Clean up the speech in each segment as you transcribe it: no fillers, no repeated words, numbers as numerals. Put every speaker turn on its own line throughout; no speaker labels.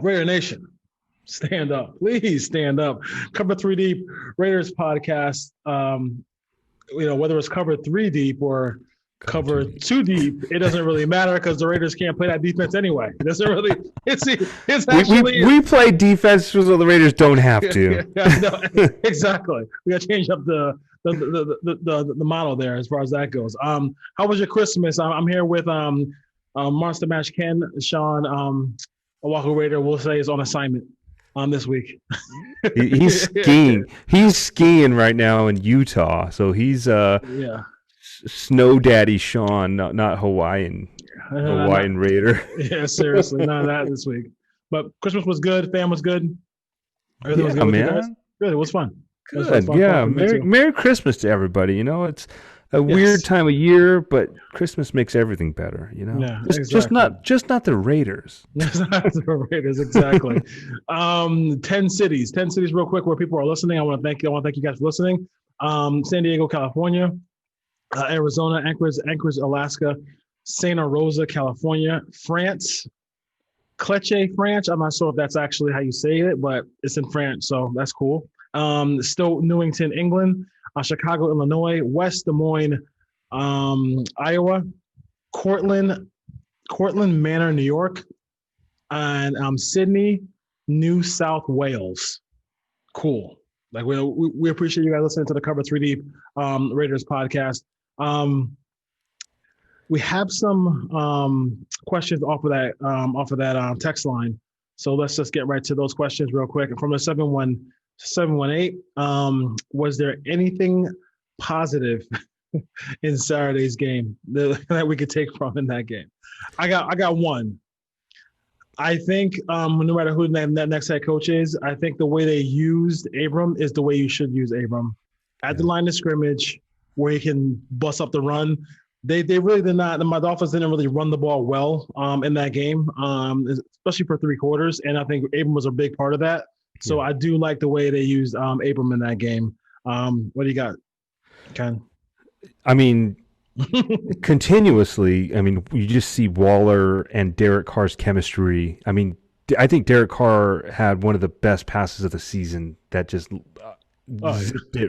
Raider Nation, stand up. Please stand up. Cover 3 Deep Raiders podcast. Whether it's cover 3 deep or cover 2 deep, it doesn't really matter because the Raiders can't play that defense anyway. It doesn't really. It's actually
we play defense so the Raiders don't have to.
No, exactly. We got to change up the model there as far as that goes. How was your Christmas? I'm here with Monster Mash Ken, Sean, Oahu Raider. We'll say is on assignment this week.
He's skiing. He's skiing right now in Utah, so he's Snow Daddy Sean, not Hawaiian Raider.
Yeah, seriously, none of that this week. But Christmas was good. Fam was good. Everything was good.
Man.
Good. It was fun.
Good. Merry Christmas to everybody. It's a weird time of year, but Christmas makes everything better.
Yeah,
just not the Raiders.
Just not the Raiders, exactly. 10 cities, real quick, where people are listening. I want to thank you guys for listening. San Diego, California. Arizona, Anchorage, Alaska, Santa Rosa, California, France, Cleche, France. I'm not sure if that's actually how you say it, but it's in France, so that's cool. Still Newington, England, Chicago, Illinois, West Des Moines, Iowa, Cortland Manor, New York, and Sydney, New South Wales. Cool. Like we appreciate you guys listening to the Cover 3 Deep Raiders podcast. We have some questions off of that text line. So let's just get right to those questions real quick. From the 718, was there anything positive in Saturday's game that we could take from in that game? I got one. I think no matter who that next head coach is, I think the way they used Abram is the way you should use Abram. At the line of scrimmage where he can bust up the run. They really did not – the Dolphins didn't really run the ball well in that game, especially for 3 quarters, and I think Abram was a big part of that. So I do like the way they used Abram in that game. What do you got, Ken?
I mean – continuously, you just see Waller and Derek Carr's chemistry. I think Derek Carr had one of the best passes of the season that just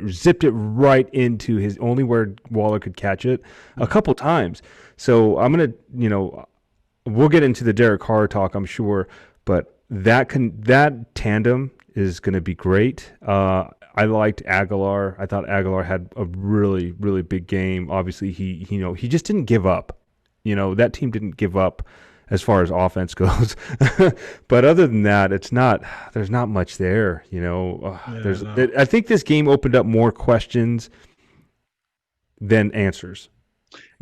zipped it right into his only where Waller could catch it a couple times. So I'm going to, we'll get into the Derek Carr talk, I'm sure, but that tandem is going to be great. I liked Aguilar. I thought Aguilar had a really, really big game. Obviously, he just didn't give up. That team didn't give up as far as offense goes. But other than that, there's not much there. I think this game opened up more questions than answers.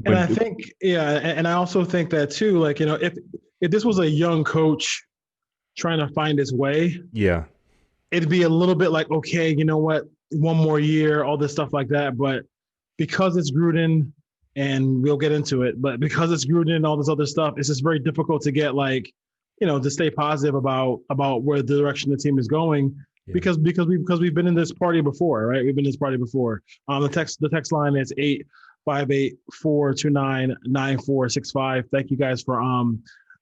And I think, and I also think that too, if this was a young coach trying to find his way, it'd be a little bit like, okay, you know what, one more year, all this stuff like that. But because it's Gruden, and we'll get into it, but because it's Gruden and all this other stuff, it's just very difficult to get to stay positive about where the direction the team is going because we've been in this party before, right? We've been in this party before. The text line is 858-429-9465. Thank you guys for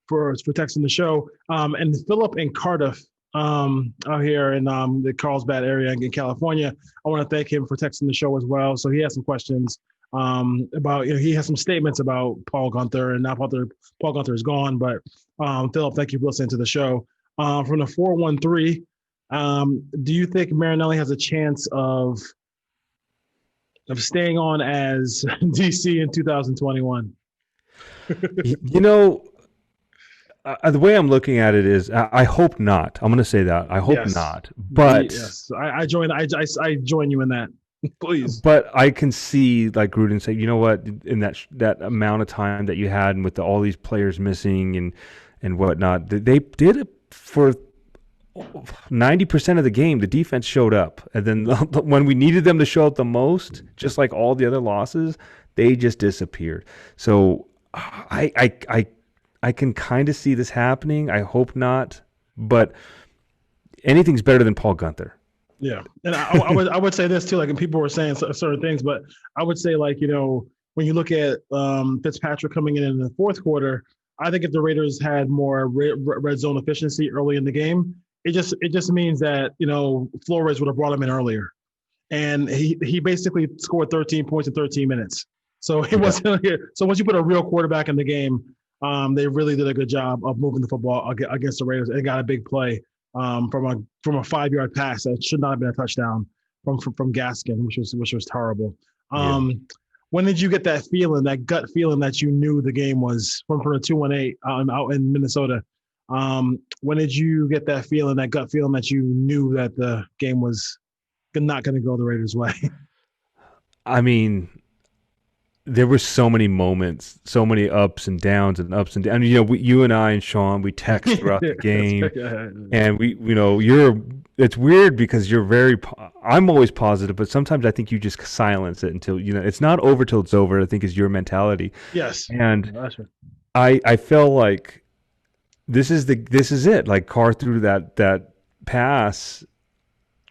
texting the show. And Philip in Cardiff, out here in the Carlsbad area in California. I want to thank him for texting the show as well. So he has some questions about, he has some statements about Paul Guenther, and not Paul Guenther is gone, but Philip, thank you for listening to the show. From the 413, do you think Marinelli has a chance of staying on as DC in 2021?
The way I'm looking at it is, I hope not. I'm going to say that. I hope not. But
yes, I join you in that. Please.
But I can see, like Gruden say, you know what? In that amount of time that you had, and with all these players missing and whatnot, they did it for 90% of the game. The defense showed up, and then when we needed them to show up the most, just like all the other losses, they just disappeared. So I can kind of see this happening. I hope not, but anything's better than Paul Guenther.
Yeah, and I would say this too. Like, and people were saying certain things, but I would say, when you look at Fitzpatrick coming in the fourth quarter, I think if the Raiders had more red zone efficiency early in the game, it just means that Flores would have brought him in earlier, and he basically scored 13 points in 13 minutes. So it wasn't. So once you put a real quarterback in the game, they really did a good job of moving the football against the Raiders. They got a big play from a 5-yard pass that should not have been a touchdown from Gaskin, which was terrible. When did you get that feeling, that gut feeling that you knew the game was from the 2-8 out in Minnesota? When did you get that feeling, that gut feeling that you knew that the game was not going to go the Raiders' way?
I mean, there were so many moments, so many ups and downs and ups and downs. You and I and Sean, we text throughout the game, and it's weird because I'm always positive, but sometimes I think you just silence it until, it's not over till it's over, I think is your mentality.
Yes.
And
that's right.
I felt like this is it. Like Carr threw that pass,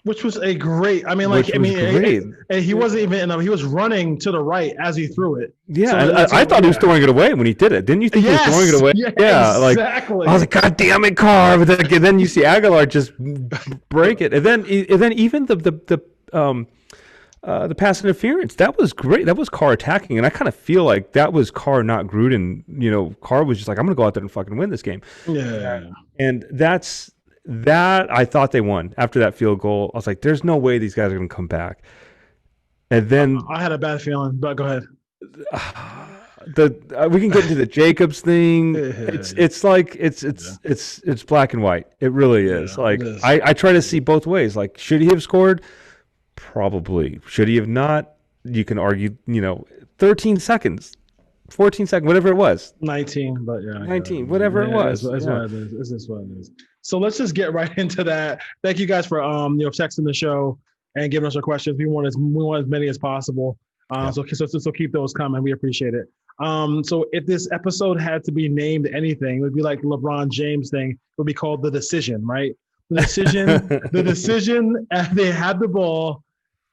which was a great.
Great.
He wasn't even. He was running to the right as he threw it.
Yeah, so I thought he was throwing it away when he did it. Didn't you think he was throwing it away?
Yeah, exactly.
I was like, God damn it, Carr! But then you see Aguilar just break it, and then even the pass interference, that was great. That was Carr attacking, and I kind of feel like that was Carr, not Gruden. Carr was just like, I'm going to go out there and fucking win this game.
Yeah,
and that I thought they won after that field goal. I was like, there's no way these guys are going to come back. And then
I had a bad feeling, but go ahead.
We can get into the Jacobs thing. It's like it's black and white. It really is. I try to see both ways. Like, should he have scored? Probably. Should he have not? You can argue. 13 seconds. 14 seconds, whatever it was.
19, but
19, whatever it was.
That's what it is. This is what it is. So let's just get right into that. Thank you guys for texting the show and giving us your questions. We want as many as possible. So keep those coming. We appreciate it. So if this episode had to be named anything, it would be like the LeBron James thing. It would be called The Decision, right? The decision. They had the ball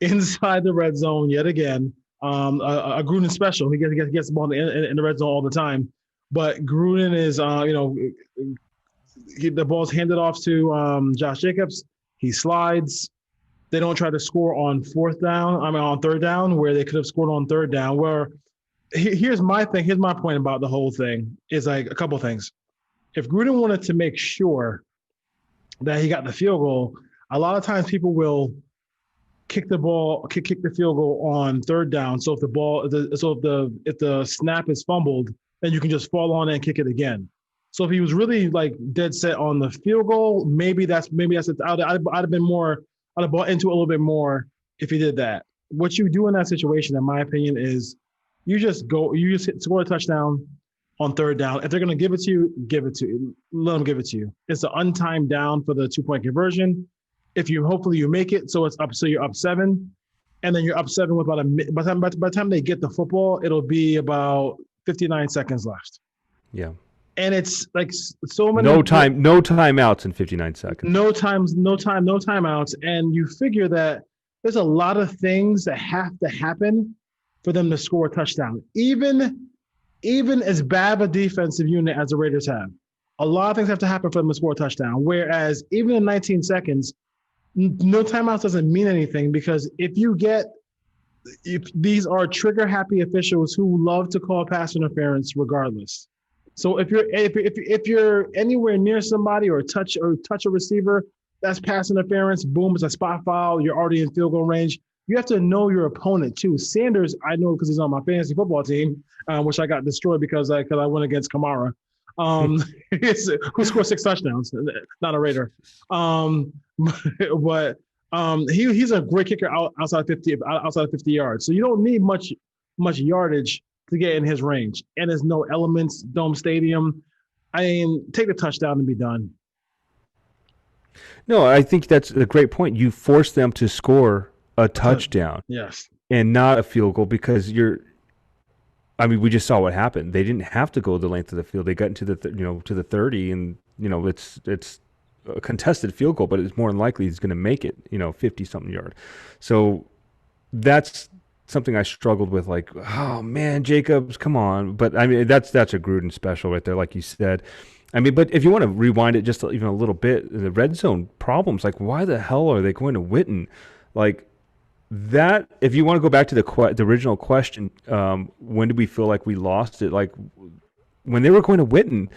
inside the red zone yet again. A Gruden special. He gets the ball in the red zone all the time. But Gruden is, the ball's handed off to Josh Jacobs. He slides. They don't try to score on on third down, where they could have scored on third down. Where here's my thing. Here's my point about the whole thing is like a couple things. If Gruden wanted to make sure that he got the field goal, a lot of times people will kick the field goal on third down. So if the snap is fumbled, then you can just fall on it and kick it again. So if he was really like dead set on the field goal, maybe that's it. I'd have bought into it a little bit more if he did that. What you do in that situation, in my opinion, is you just score a touchdown on third down. If they're going to give it to you, give it to you. Let them give it to you. It's an untimed down for the 2-point conversion. Hopefully you make it, so it's up. So you're up 7, and then you're up 7 with about by the time they get the football, it'll be about 59 seconds left.
Yeah.
And it's like so many.
No timeouts in 59 seconds.
No timeouts. And you figure that there's a lot of things that have to happen for them to score a touchdown. Even as bad of a defensive unit as the Raiders have, a lot of things have to happen for them to score a touchdown. Whereas even in 19 seconds, no timeouts doesn't mean anything, because if these are trigger happy officials who love to call pass interference regardless. So if you're anywhere near somebody or touch a receiver, that's pass interference. Boom, it's a spot foul. You're already in field goal range. You have to know your opponent too. Sanders, I know because he's on my fantasy football team, which I got destroyed because I went against Kamara, who scored 6 touchdowns. Not a Raider, but he's a great kicker outside 50 yards. So you don't need much yardage to get in his range. And there's no elements, dome stadium. I mean, take the touchdown and be done.
No, I think that's a great point. You force them to score a touchdown.
Yes.
And not a field goal, because we just saw what happened. They didn't have to go the length of the field. They got into to the 30, and it's a contested field goal, but it's more than likely he's going to make it, 50 something yard. So that's something I struggled with. Like, oh man, Jacobs, come on. But I mean, that's a Gruden special right there, like you said. I mean, but if you want to rewind it just even a little bit, the red zone problems, like why the hell are they going to Witten? Like that, if you want to go back to the original question, when did we feel like we lost it? Like when they were going to Witten,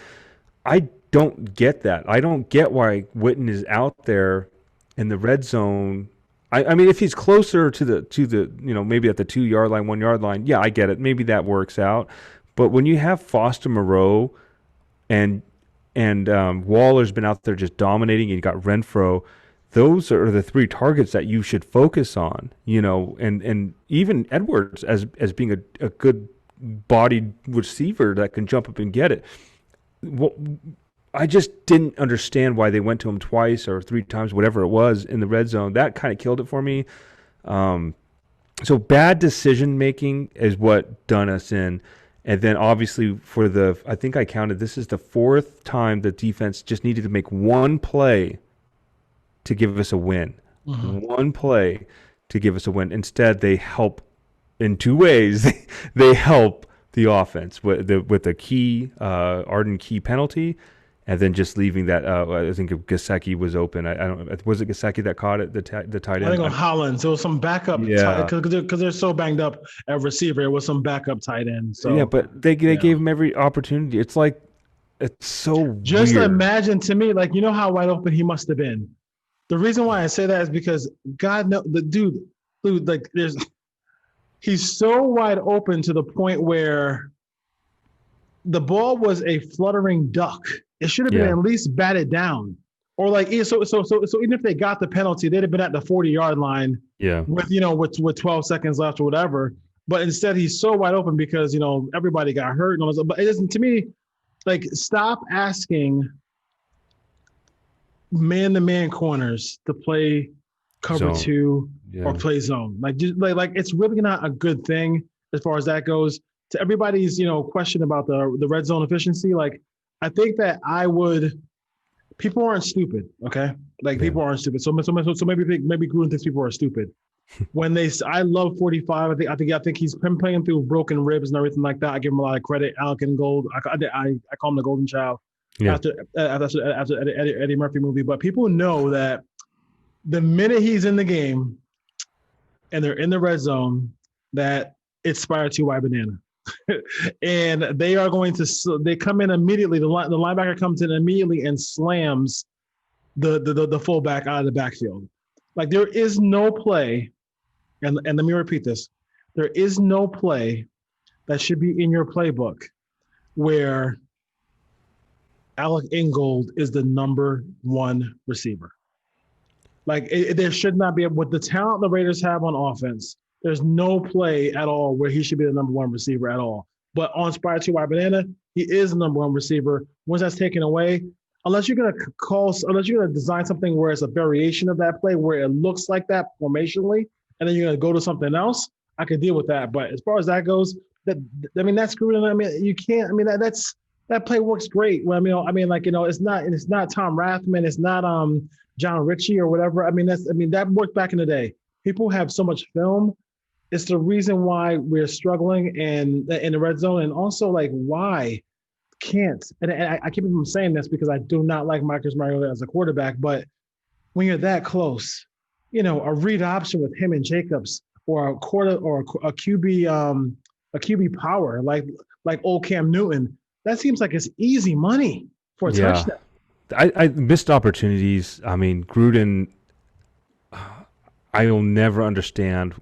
I don't get that. I don't get why Witten is out there in the red zone. I mean, if he's closer to the maybe at the 2 yard line, 1 yard line, yeah, I get it. Maybe that works out. But when you have Foster Moreau and Waller's been out there just dominating, and you got Renfro, those are the three targets that you should focus on, and even Edwards as being a good bodied receiver that can jump up and get it. Well, I just didn't understand why they went to him twice or three times, whatever it was, in the red zone. That kind of killed it for me. So bad decision making is what done us in. And then obviously I think I counted, this is the fourth time the defense just needed to make one play to give us a win. Mm-hmm. One play to give us a win. Instead, they help in two ways. They help the offense with the key, Arden key penalty, and then just leaving that. I think Gesicki was open. I don't. Was it Gesicki that caught it? The tight end.
I think on Hollins. It was some backup. Yeah, because they're so banged up at receiver. It was some backup tight end. So
yeah, but they gave him every opportunity. It's like it's so.
Just
weird.
Imagine to me, like how wide open he must have been. The reason why I say that is because God knows the dude like he's so wide open to the point where the ball was a fluttering duck. It should have been at least batted down, or like so. Even if they got the penalty, they'd have been at the 40-yard line.
Yeah.
With 12 seconds left or whatever. But instead, he's so wide open because everybody got hurt. But it isn't, to me, like, stop asking man-to-man corners to play cover zone. Two or play zone. Like it's really not a good thing as far as that goes. To everybody's question about the red zone efficiency, like I think that people aren't stupid, okay? Like people aren't stupid. So maybe Gruden thinks people are stupid. I love 45. I think he's been playing through broken ribs and everything like that. I give him a lot of credit. Alec and Gold. I call him the Golden Child after Eddie Murphy movie. But people know that the minute he's in the game and they're in the red zone, that it's Spire 2 White Banana. And they are going to. They come in immediately. The linebacker comes in immediately and slams the fullback out of the backfield. Like there is no play, and let me repeat this: there is no play that should be in your playbook where Alec Ingold is the number one receiver. Like there should not be, with the talent the Raiders have on offense. There's no play at all where he should be the number one receiver at all. But on Spire 2 White Banana, he is the number one receiver. Once that's taken away, unless you're gonna design something where it's a variation of that play where it looks like that formationally, and then you're gonna go to something else, I can deal with that. But as far as that goes, that's Gruden. I mean, you can't. I mean, that play works great. Well, it's not Tom Rathman, it's not John Ritchie or whatever. That worked back in the day. People have so much film. It's the reason why we're struggling in the red zone, and also like why can't. And I keep from saying this because I do not like Marcus Mariota as a quarterback. But when you're that close, a read option with him and Jacobs, or a quarter or a QB power like old Cam Newton, that seems like it's easy money for a touchdown.
I missed opportunities. I mean, Gruden. I will never understand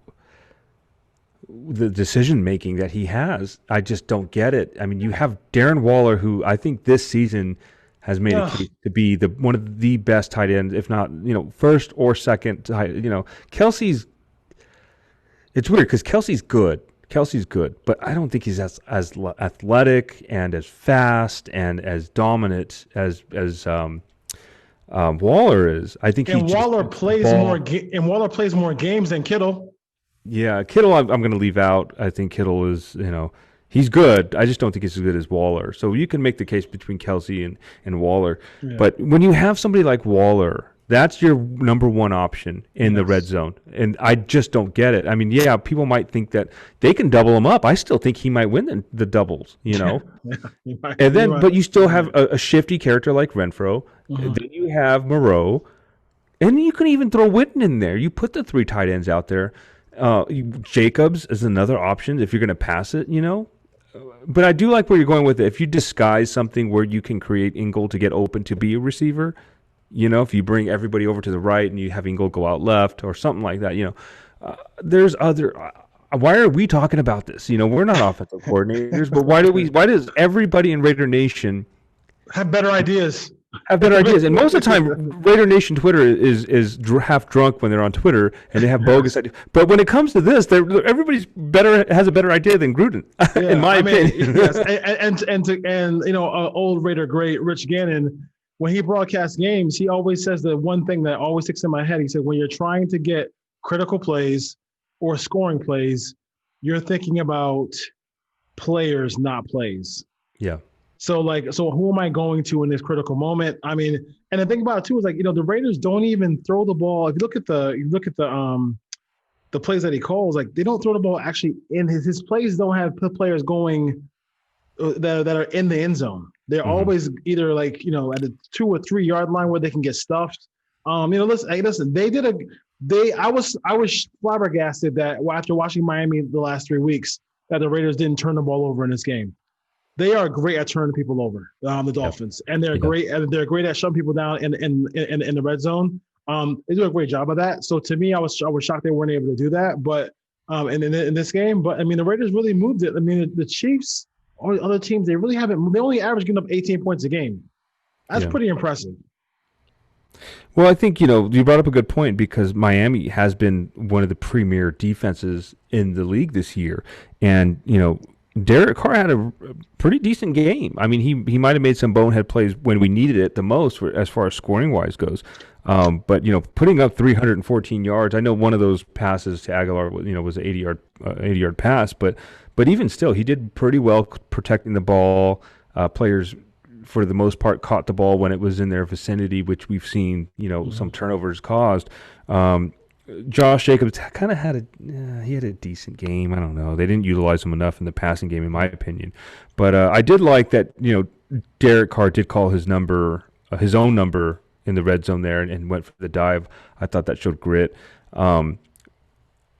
the decision making that he has. I just don't get it. I mean, you have Darren Waller, who I think this season has made a case to be one of the best tight ends, if not first or second. Kelsey's. It's weird because Kelsey's good. But I don't think he's as athletic and as fast and as dominant as Waller is. I think
Waller plays more games than Kittle.
Yeah, Kittle I'm going to leave out. I think Kittle is, he's good. I just don't think he's as good as Waller. So you can make the case between Kelsey and Waller. Yeah. But when you have somebody like Waller That's your number one option in the red zone. And I just don't get it. I mean, yeah, people might think that they can double him up. I still think he might win the doubles, you know? And then, but you still have a shifty character like Renfro. Then you have Moreau. And you can even throw Witten in there. You put the 3 tight ends out there. Jacobs is another option if you're going to pass it, you know? But I do like where you're going with it. If you disguise something where you can create Ingle to get open to be a receiver, you know, if you bring everybody over to the right and you have Ingle go out left or something like that, you know, there's other. Why are we talking about this? You know, we're not offensive coordinators, but why does everybody in Raider Nation
have better ideas?
And most of the time, Raider Nation Twitter is half drunk when they're on Twitter, and they have bogus ideas. But when it comes to this, everybody's has a better idea than Gruden, in my opinion.
Yes, and you know, old Raider great Rich Gannon, when he broadcasts games, he always says the one thing that always sticks in my head. He said, when you're trying to get critical plays or scoring plays, you're thinking about players, not plays.
Yeah.
So who am I going to in this critical moment? I mean, and the thing about it too is, like, you know, the Raiders don't even throw the ball. If you look at the plays that he calls, like, they don't throw the ball actually in his plays. Don't have players going that are in the end zone. They're always either, like, you know, at a 2 or 3 yard line where they can get stuffed. You know, listen. I was flabbergasted that after watching Miami the last 3 weeks that the Raiders didn't turn the ball over in this game. They are great at turning people over, the Dolphins, and they're great. They're great at shutting people down in the red zone. They do a great job of that. So to me, I was shocked they weren't able to do that. But in this game, but I mean, the Raiders really moved it. I mean, the Chiefs or other teams, they really haven't. They only average giving up 18 points a game. That's pretty impressive.
Well, I think, you know, you brought up a good point, because Miami has been one of the premier defenses in the league this year, and you know, Derek Carr had a pretty decent game. I mean, he might have made some bonehead plays when we needed it the most, as far as scoring-wise goes. But, you know, putting up 314 yards, I know one of those passes to Aguilar, you know, was an 80-yard pass, but even still, he did pretty well protecting the ball. Players, for the most part, caught the ball when it was in their vicinity, which we've seen, you know, some turnovers caused. Josh Jacobs kind of had a decent game. I don't know. They didn't utilize him enough in the passing game, in my opinion. But I did like that, you know, Derek Carr did call his own number in the red zone there, and went for the dive. I thought that showed grit.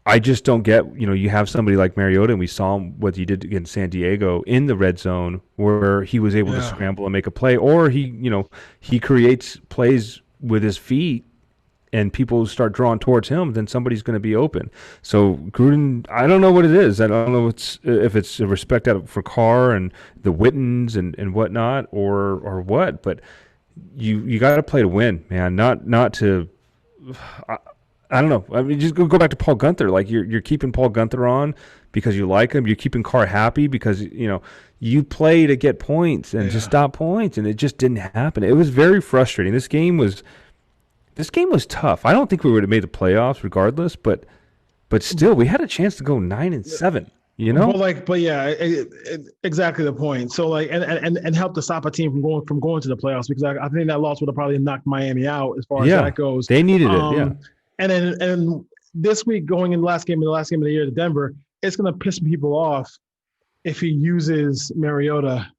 I just don't get, you know, you have somebody like Mariota, and we saw what he did against San Diego in the red zone, where he was able to scramble and make a play, or he creates plays with his feet, and people start drawing towards him, then somebody's going to be open. So Gruden, I don't know what it is. I don't know if it's a respect out for Carr and the Wittens and whatnot, or what. But you got to play to win, man. Not to. I don't know. I mean, just go back to Paul Gunther. Like, you're keeping Paul Gunther on because you like him. You're keeping Carr happy because, you know, you play to get points and to stop points, and it just didn't happen. It was very frustrating. This game was tough. I don't think we would have made the playoffs regardless, but still, we had a chance to go 9-7. You know,
exactly the point. So, like, and help to stop a team from going to the playoffs, because I think that loss would have probably knocked Miami out as far as that goes.
They needed it. Yeah.
And this week, going in the last game of the year to Denver, it's going to piss people off if he uses Mariota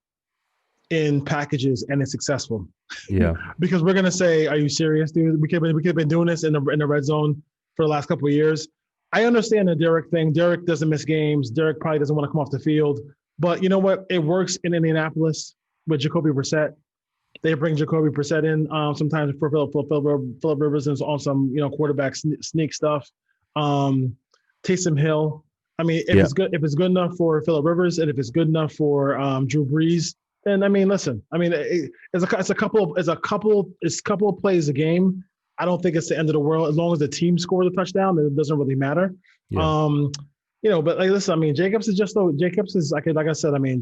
in packages and it's successful.
Yeah.
Because we're going to say, are you serious, dude? We could have been doing this in the red zone for the last couple of years. I understand the Derek thing. Derek doesn't miss games. Derek probably doesn't want to come off the field. But you know what? It works in Indianapolis with Jacoby Brissett. They bring Jacoby Brissett in sometimes for Phillip Rivers and on some, you know, quarterback sneak stuff. Taysom Hill. I mean, if it's good enough for Phillip Rivers, and if it's good enough for Drew Brees, then I mean, listen. I mean, it's a couple of plays a game. I don't think it's the end of the world as long as the team scores a touchdown. Then it doesn't really matter. Yeah. You know, but like, listen. I mean, Jacobs is like I said. I mean,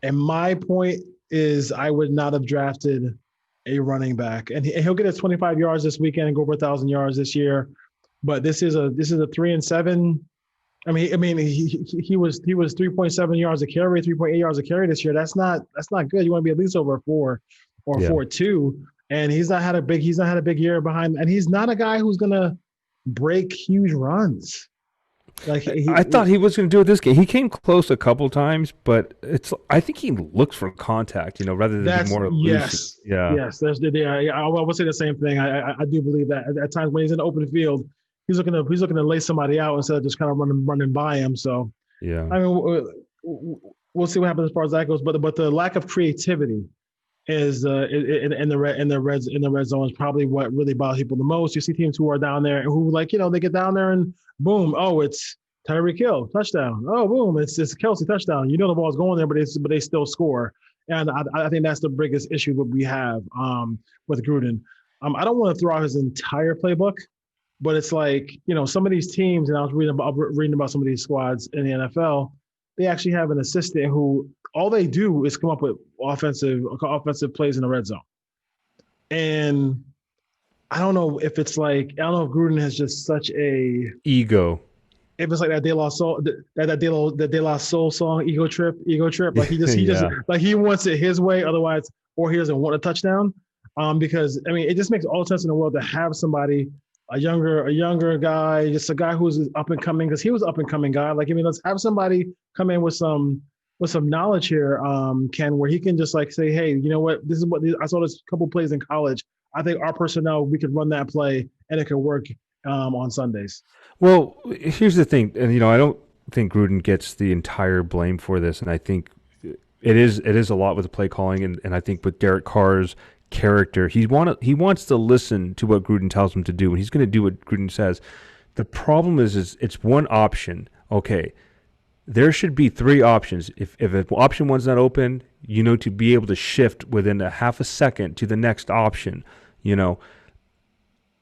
and my point is, I would not have drafted a running back, and he'll get his 25 yards this weekend and go over 1,000 yards this year. But this is a 3-7. I mean, he was 3.7 yards a carry, 3.8 yards a carry this year. That's not good. You want to be at least over 4 or 4.2. and he's not had a big year behind, and he's not a guy who's gonna break huge runs. Like
I thought he was going to do it this game. He came close a couple times, but I think he looks for contact, rather than be
that's
more elusive.
yes,
Yeah.
yes. There's I would say the same thing. I do believe that at times when he's in the open field, he's looking to lay somebody out instead of just kind of running by him. So
Yeah.
I mean, we'll see what happens as far as that goes. But the lack of creativity is in the red zone is probably what really bothers people the most. You see teams who are down there and who they get down there and boom, oh, it's Tyreek Hill touchdown. Oh, boom, it's Kelsey touchdown. The ball's going there, but they still score. And I think that's the biggest issue that we have with Gruden. I don't want to throw out his entire playbook, but it's like some of these teams, and I was reading about some of these squads in the NFL. They actually have an assistant who all they do is come up with offensive plays in the red zone. And I don't know if Gruden has just such a
ego.
If it's like that De La Soul, that De La Soul song, ego trip. Like he just like he wants it his way, otherwise, or he doesn't want a touchdown. Because I mean, it just makes all sense in the world to have somebody, a younger guy, just a guy who's up and coming, because he was up and coming guy. Like, I mean, let's have somebody come in with some knowledge here, Ken, where he can just like say, hey, you know what, this is what I saw this couple plays in college. I think our personnel, we could run that play and it could work on Sundays.
Well, here's the thing, and I don't think Gruden gets the entire blame for this, and I think it is a lot with the play calling, and I think with Derek Carr's character, he wants to listen to what Gruden tells him to do, and he's going to do what Gruden says. The problem is it's one option. Okay, there should be three options. If option one's not open, to be able to shift within a half a second to the next option.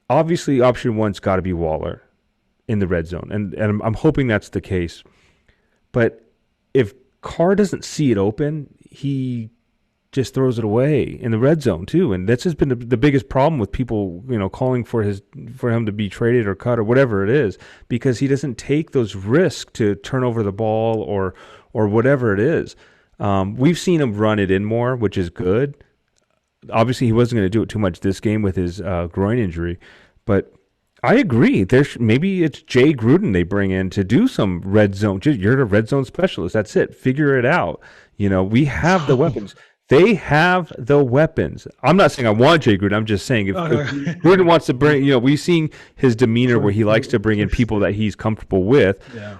Obviously, option one's got to be Waller in the red zone, and I'm hoping that's the case. But if Carr doesn't see it open, he just throws it away in the red zone too, and that's just been the biggest problem with people, calling for him to be traded or cut or whatever it is, because he doesn't take those risks to turn over the ball or whatever it is. We've seen him run it in more, which is good. Obviously, he wasn't going to do it too much this game with his groin injury, but I agree. Maybe it's Jay Gruden they bring in to do some red zone. You're a red zone specialist. That's it. Figure it out. We have the weapons. They have the weapons. I'm not saying I want Jay Gruden. I'm just saying if Gruden wants to bring, we've seen his demeanor where he likes to bring in people that he's comfortable with. Yeah.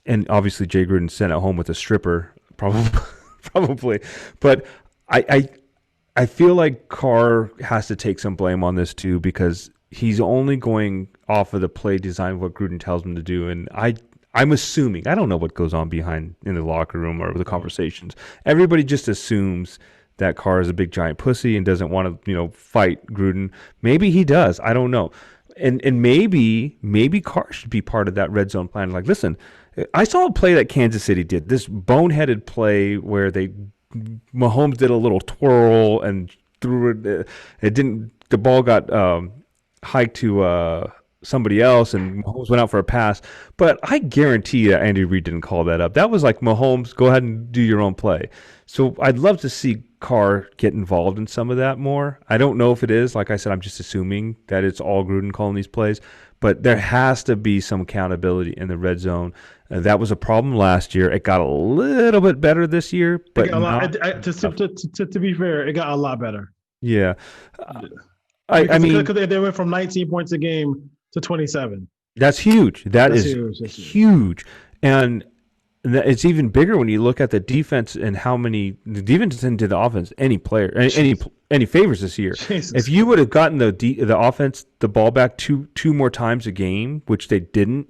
And obviously Jay Gruden sent it home with a stripper, probably. But I feel like Carr has to take some blame on this too, because he's only going off of the play design of what Gruden tells him to do, and I'm assuming, I don't know what goes on behind in the locker room or the conversations. Everybody just assumes that Carr is a big giant pussy and doesn't want to, fight Gruden. Maybe he does. I don't know. And maybe Carr should be part of that red zone plan. Like, listen, I saw a play that Kansas City did, this boneheaded play where Mahomes did a little twirl and threw it. The ball got hiked to somebody else, and Mahomes went out for a pass. But I guarantee that Andy Reid didn't call that up. That was like, Mahomes, go ahead and do your own play. So I'd love to see Carr get involved in some of that more. I don't know if it is. Like I said, I'm just assuming that it's all Gruden calling these plays. But there has to be some accountability in the red zone. That was a problem last year. It got a little bit better this year, but
to be fair, it got a lot better.
Yeah,
I mean, because they went from 19 points a game to 27.
That's huge. That's huge. And it's even bigger when you look at the defense and how many the defense didn't do the offense any favors this year. Jesus. If you would have gotten the offense the ball back two more times a game, which they didn't,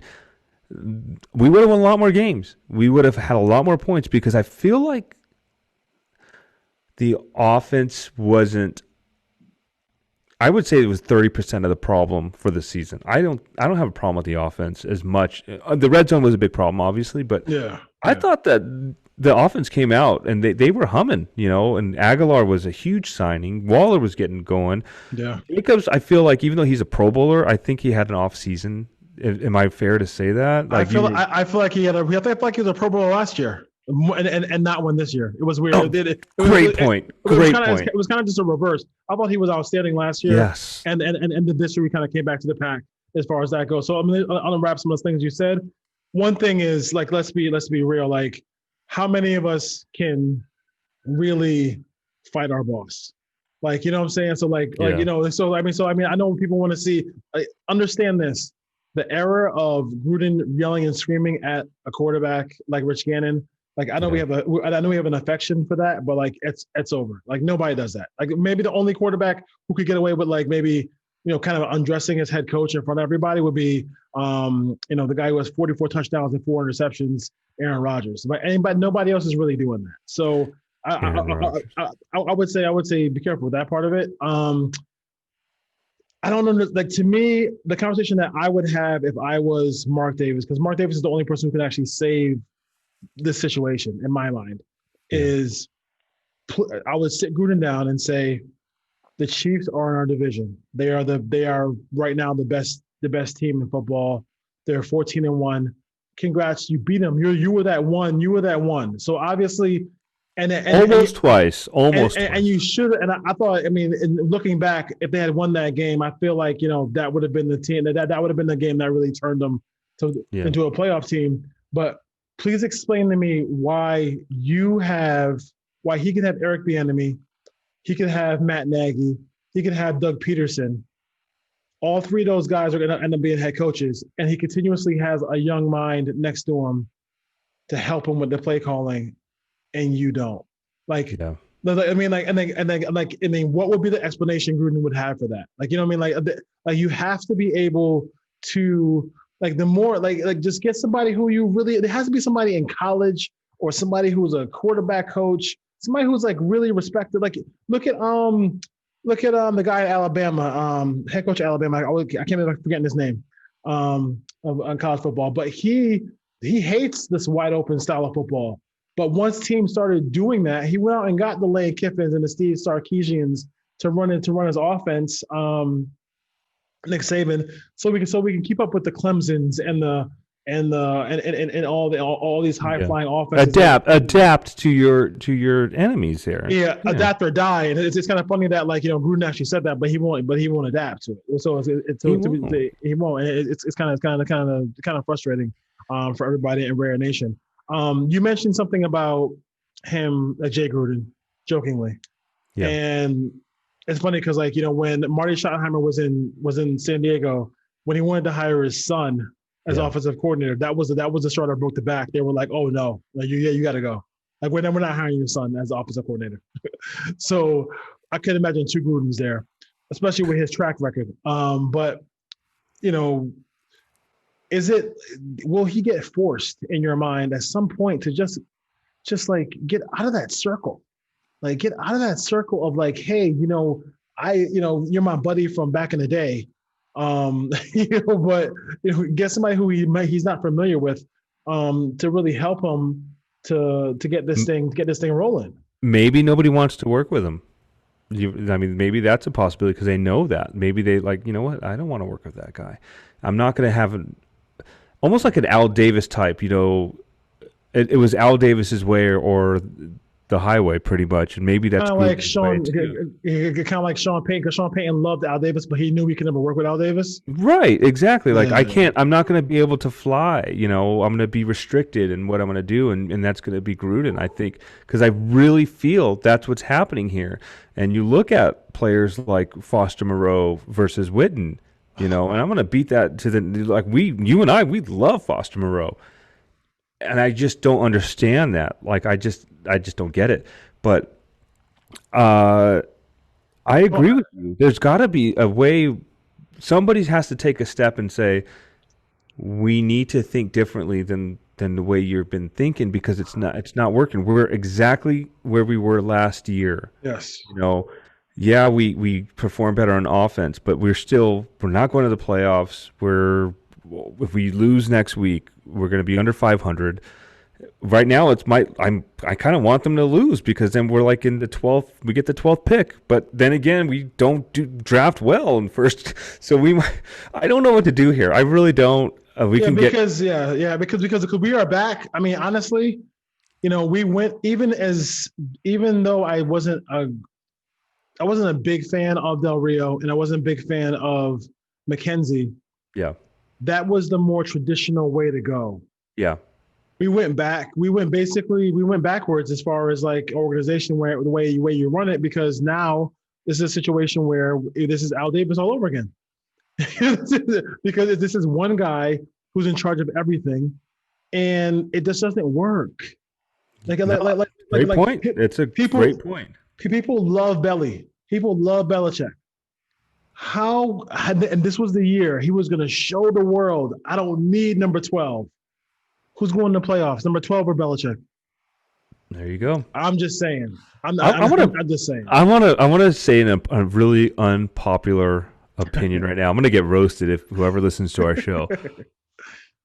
we would have won a lot more games. We would have had a lot more points, because I feel like the offense wasn't. I would say it was 30% of the problem for the season. I don't have a problem with the offense as much. The red zone was a big problem, obviously, but I thought that the offense came out and they were humming, and Aguilar was a huge signing. Waller was getting going.
Yeah.
Jacobs, I feel like, even though he's a Pro Bowler, I think he had an off season. Am I fair to say that?
Like I feel like he was a Pro Bowler last year. and not win this year. It was weird.
Oh, great point.
It was kind of just a reverse. I thought he was outstanding last year.
Yes.
And this year we kind of came back to the pack as far as that goes. So I'm gonna wrap some of those things you said. One thing is, like, let's be real. Like, how many of us can really fight our boss? Like, you know what I'm saying? So like, you know, I mean, I know when people want to see, understand this, the era of Gruden yelling and screaming at a quarterback like Rich Gannon. Like, I know we have an affection for that, but like, it's over. Like, nobody does that. Like, maybe the only quarterback who could get away with, like, maybe, you know, kind of undressing his head coach in front of everybody would be, you know, the guy who has 44 touchdowns and 4 interceptions, Aaron Rodgers. But nobody else is really doing that. So I would say be careful with that part of it. I don't know. Like, to me, the conversation that I would have if I was Mark Davis, because Mark Davis is the only person who can actually save this situation in my mind, is I would sit Gruden down and say, the Chiefs are in our division. They are right now the best team in football. They're 14-1. Congrats, you beat them. You were that one. You were that one. So obviously,
almost twice.
And you should. And I thought, I mean, looking back, if they had won that game, I feel like, you know, that would have been the team that would have been the game that really turned them into a playoff team. But please explain to me why he can have Eric Bieniemy, he could have Matt Nagy, he could have Doug Peterson. All three of those guys are going to end up being head coaches, and he continuously has a young mind next to him to help him with the play calling, and you don't. Like, I mean, what would be the explanation Gruden would have for that? Like, you know what I mean? Like you have to be able to, like, the more, like just get somebody who you really. There has to be somebody in college or somebody who's a quarterback coach, somebody who's like really respected. Like, look at the guy at Alabama, head coach at Alabama. I can't remember forgetting his name on college football, but he hates this wide open style of football. But once teams started doing that, he went out and got the Lane Kiffins and the Steve Sarkisians to run his offense. Nick Saban, so we can keep up with the Clemsons and all these high flying offenses.
Adapt to your enemies there.
Yeah, adapt or die. And it's kind of funny that, like, you know, Gruden actually said that, but he won't adapt to it. So he won't. It's kind of frustrating for everybody in Rare Nation. You mentioned something about him, Jay Gruden, jokingly, and it's funny because, like, you know, when Marty Schottenheimer was in San Diego, when he wanted to hire his son as offensive coordinator, that was the straw that broke the back. They were like, "Oh no, like, you got to go. Like, we're not hiring your son as the offensive coordinator." So I could imagine 2 Grudens there, especially with his track record. But, you know, will he get forced in your mind at some point to just like get out of that circle? Like, get out of that circle of, like, hey, you know, you're my buddy from back in the day. You know, but, you know, get somebody who he's not familiar with to really help him to get this thing rolling. Maybe
nobody wants to work with him. I mean, maybe that's a possibility because they know that. Maybe they, like, you know what, I don't want to work with that guy. I'm not going to have almost like an Al Davis type, you know. It was Al Davis's way or the highway, pretty much, and maybe that's
kind of like Sean Payton, because Sean Payton loved Al Davis, but he knew he could never work with Al Davis.
Right, exactly. Like, I'm not going to be able to fly. You know, I'm going to be restricted in what I'm going to do, and that's going to be Gruden, I think, because I really feel that's what's happening here. And you look at players like Foster Moreau versus Witten, you know, and I'm going to beat that to you and I, we love Foster Moreau. And I just don't understand that. Like, I just don't get it. But I agree with you. There's got to be a way. Somebody has to take a step and say, we need to think differently than the way you've been thinking, because it's not working. We're exactly where we were last year.
Yes.
You know, yeah, we perform better on offense, but we're not going to the playoffs. If we lose next week, we're going to be under 500. Right now, I kind of want them to lose, because then we're like in the 12th. We get the 12th pick, but then again, we don't draft well in first. So I don't know what to do here. I really don't. Because we are back. I mean, honestly,
We went even though I wasn't a big fan of Del Rio and I wasn't a big fan of McKenzie.
Yeah.
That was the more traditional way to go.
Yeah.
We went back. We went backwards as far as like organization where the way you run it, because now this is a situation where this is Al Davis all over again. Because this is one guy who's in charge of everything, and it just doesn't work.
Great point. It's a great point.
People love Belly. People love Belichick. And this was the year he was going to show the world, I don't need number 12. Who's going to the playoffs, number 12 or Belichick?
There you go.
I'm just saying. I'm just saying.
I want to say a really unpopular opinion right now. I'm going to get roasted if whoever listens to our show.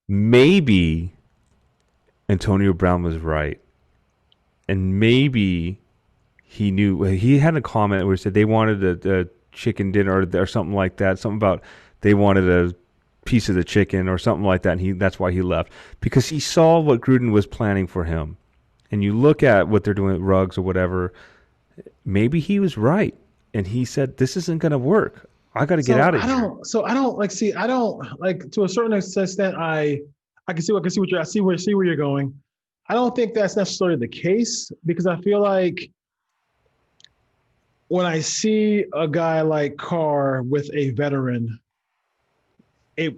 Maybe Antonio Brown was right, and maybe he knew. He had a comment where he said they wanted a chicken dinner or something like that. Something about they wanted a piece of the chicken or something like that, and that's why he left, because he saw what Gruden was planning for him. And you look at what they're doing at Ruggs or whatever, maybe he was right, and he said this isn't going to work. I got to get out of here.
I don't like to a certain extent. I see where you're going. I don't think that's necessarily the case, because I feel like when I see a guy like Carr with a veteran, it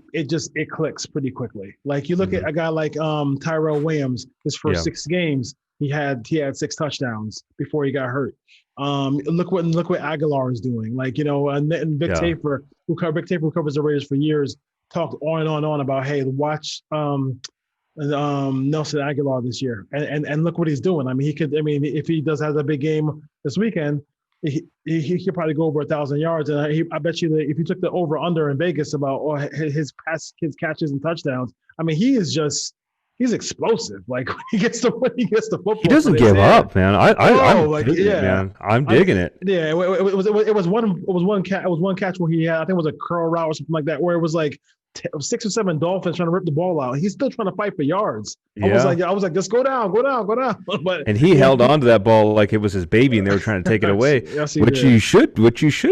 clicks pretty quickly. Like you look at a guy like Tyrell Williams, his first 6 games, he had 6 touchdowns before he got hurt. Look what Aguilar is doing. Like, and Vic Tafer, who covers the Raiders for years, talked on and on about, hey, watch Nelson Aguilar this year, and look what he's doing. I mean, if he has a big game this weekend, he could probably go over 1,000 yards. And I bet you that if you took the over under in Vegas about his catches and touchdowns, I mean, he's explosive. Like when he gets the football,
he doesn't give up, man. I'm digging it.
Yeah, it was one catch where he had, I think it was a curl route or something like that, where it was like 6 or 7 Dolphins trying to rip the ball out. He's still trying to fight for yards. I was like, just go down. But
he held on to that ball like it was his baby, and they were trying to take it away, which you should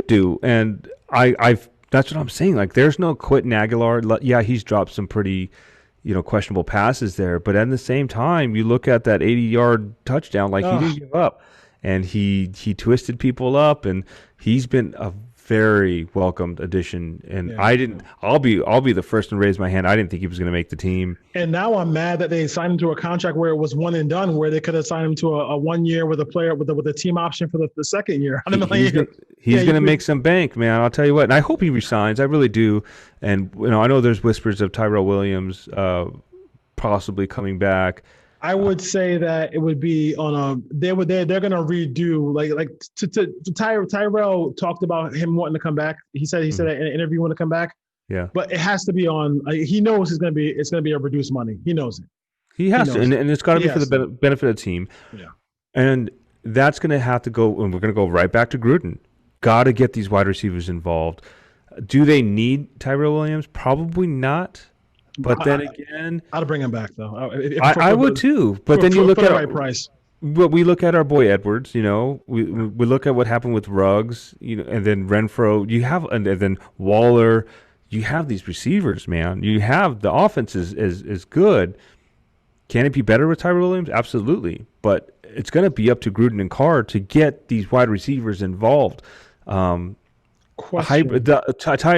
do. And that's what I'm saying. Like, there's no quitting Aguilar. Yeah, he's dropped some pretty, questionable passes there, but at the same time, you look at that 80-yard touchdown, like he didn't give up, and he twisted people up, and he's been a very welcomed addition. And I'll be the first to raise my hand. I didn't think he was going to make the team. And
now I'm mad that they signed him to a contract where it was one and done, where they could have signed him to a 1 year with a player with a team option for the second year.
He's going to make some bank, man. I'll tell you what. And I hope he resigns. I really do. And I know there's whispers of Tyrell Williams possibly coming back.
I would say that it would be they're going to redo Tyrell talked about him wanting to come back. He said in an interview want to come back.
Yeah.
But it has to be on. He knows it's going to be a reduced money. He knows it.
He has to, and it's got to be for the benefit of the team.
Yeah.
And that's going to have to go, and we're going to go right back to Gruden. Got to get these wide receivers involved. Do they need Tyrell Williams? Probably not. But then again,
I'd bring him back though.
I would too. But then you look at
the right price.
We look at our boy Edwards. We look at what happened with Ruggs. And then Renfro. And then Waller. You have these receivers, man. You have the offense is good. Can it be better with Tyrell Williams? Absolutely. But it's going to be up to Gruden and Carr to get these wide receivers involved. Tight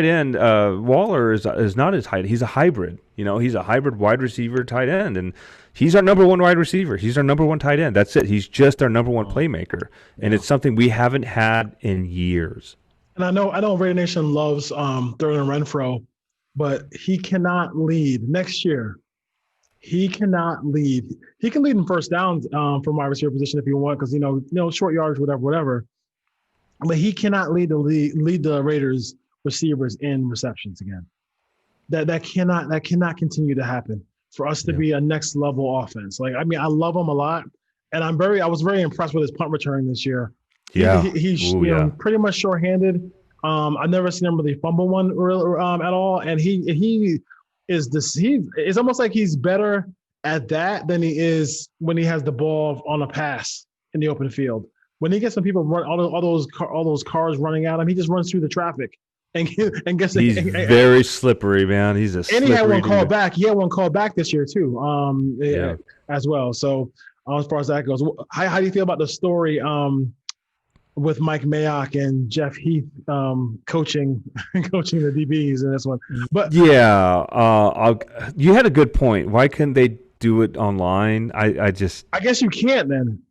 end Waller is not as tight. He's a hybrid. He's a hybrid wide receiver tight end, and he's our number one wide receiver. He's our number one tight end. That's it. He's just our number one playmaker, and it's something we haven't had in years.
And I know Raider Nation loves Thurman Renfro, but he cannot lead next year. He cannot lead. He can lead in first downs from wide receiver position if you want, because short yards, whatever. But he cannot lead the Raiders receivers in receptions again. That cannot continue to happen for us to be a next level offense. Like, I mean, I love him a lot, and I was very impressed with his punt return this year.
Yeah,
he's pretty much short-handed. I've never seen him really fumble one at all, and he is this. It's almost like he's better at that than he is when he has the ball on a pass in the open field. When he gets some people run all those cars running at him, he just runs through the traffic and gets.
He's very slippery, man. He's a
and he had one
slippery
call
dude.
back. He had one call back this year too,
Yeah.
as well. So as far as that goes, how do you feel about the story with Mike Mayock and Jeff Heath coaching the DBs in this one? But
you had a good point. Why couldn't they do it online? I
guess you can't then.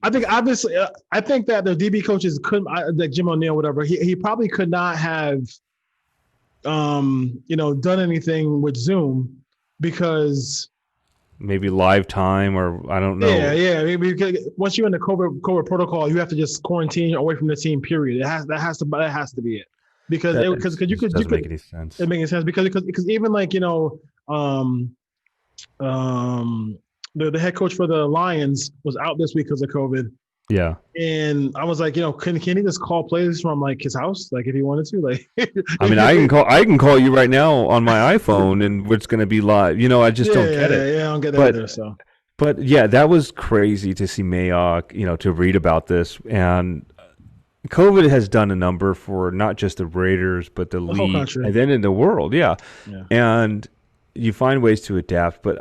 I think obviously I think that the DB coaches couldn't, like Jim O'Neill, whatever. He probably could not have done anything with Zoom because
maybe live time or I don't know.
Yeah. Maybe once you're in the COVID protocol, you have to just quarantine away from the team. Period. That has to be it. Because you could
make any sense.
It makes sense because even like the head coach for the Lions was out this week because of COVID.
Yeah.
And I was like, can he just call plays from like his house, like if he wanted to, like?
I mean, I can call you right now on my iPhone, and it's going to be live. I just don't get it.
Yeah, I don't get that either. So,
but yeah, that was crazy to see Mayock, to read about this, and COVID has done a number for not just the Raiders, but the league,
whole country,
and then in the world. Yeah. And you find ways to adapt, but.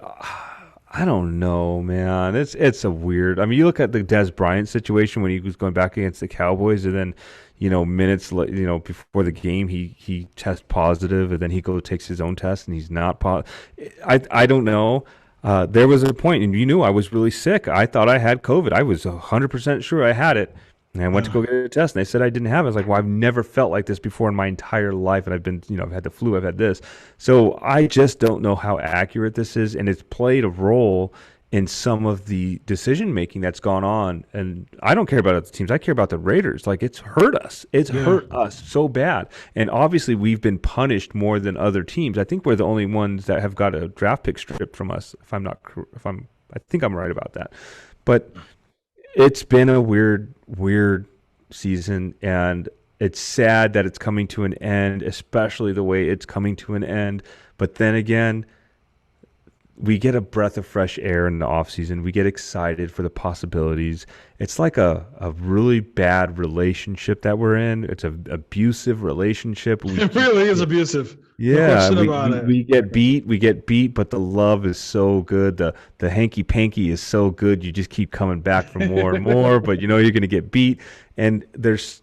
I don't know, man. It's a weird. I mean, you look at the Des Bryant situation when he was going back against the Cowboys, and then, minutes, before the game, he tests positive, and then he takes his own test, and he's not positive. I don't know. There was a point, and you knew I was really sick. I thought I had COVID. I was 100% sure I had it. And I went to go get a test, and they said I didn't have it. I was like, well, I've never felt like this before in my entire life, and I've been, I've had the flu, I've had this. So I just don't know how accurate this is, and it's played a role in some of the decision-making that's gone on. And I don't care about other teams. I care about the Raiders. Like, it's hurt us. It's hurt us so bad. And obviously, we've been punished more than other teams. I think we're the only ones that have got a draft pick stripped from us, I think I'm right about that. But it's been a weird season, and it's sad that it's coming to an end, especially the way it's coming to an end. But then again, we get a breath of fresh air in the offseason. We get excited for the possibilities. It's like a really bad relationship that we're in. It's an abusive relationship.
It really is abusive.
Yeah, we get beat, but the love is so good. The hanky panky is so good. You just keep coming back for more and more, but you're going to get beat. And there's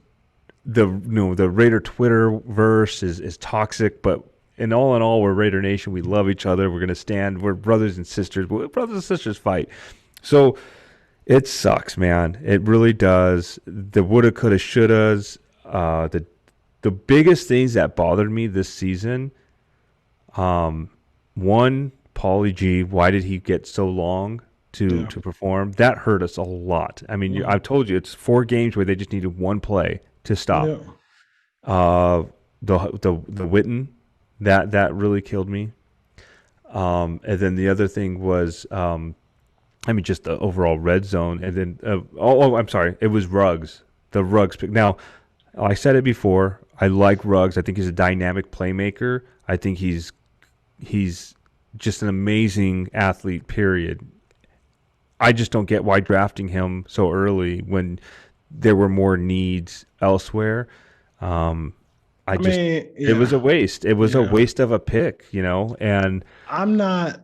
the Raider Twitter verse is toxic, but in all, we're Raider Nation. We love each other. We're going to stand. We're brothers and sisters. Brothers and sisters fight. So it sucks, man. It really does. The woulda, coulda, shouldas. The biggest things that bothered me this season, one, Paulie G, why did he get so long to perform? That hurt us a lot. I mean, I've told you, it's 4 games where they just needed one play to stop. The Witten, that really killed me. And then the other thing was, just the overall red zone. And then, I'm sorry, it was Ruggs, the Ruggs pick. Now, I said it before. I like Ruggs. I think he's a dynamic playmaker. I think he's just an amazing athlete, period. I just don't get why drafting him so early when there were more needs elsewhere. It was a waste. It was a waste of a pick, and
I'm not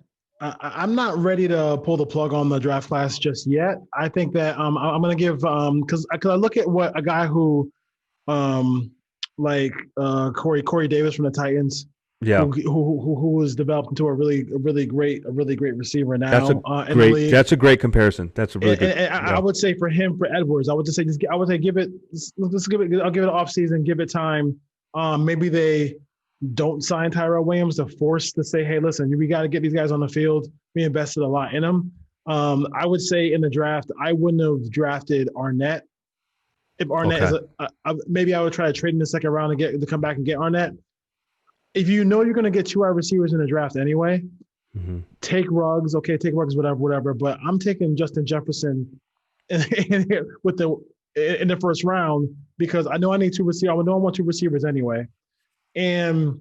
ready to pull the plug on the draft class just yet. I think that I'm going to give because I look at what a guy who Corey Davis from the Titans, who was developed into a really great receiver now.
That's a great comparison. That's a really good.
And I would say for Edwards, I would say give it an off season, give it time. Maybe they don't sign Tyrell Williams to force to say, hey, listen, we got to get these guys on the field. We invested a lot in them. I would say in the draft, I wouldn't have drafted Arnett. If Arnett is maybe I would try to trade in the second round to come back and get Arnett. If you know you're going to get 2 wide receivers in the draft anyway, take Ruggs. Okay, take Ruggs, whatever. But I'm taking Justin Jefferson in the first round because I know I need 2 receivers. I know I want 2 receivers anyway. And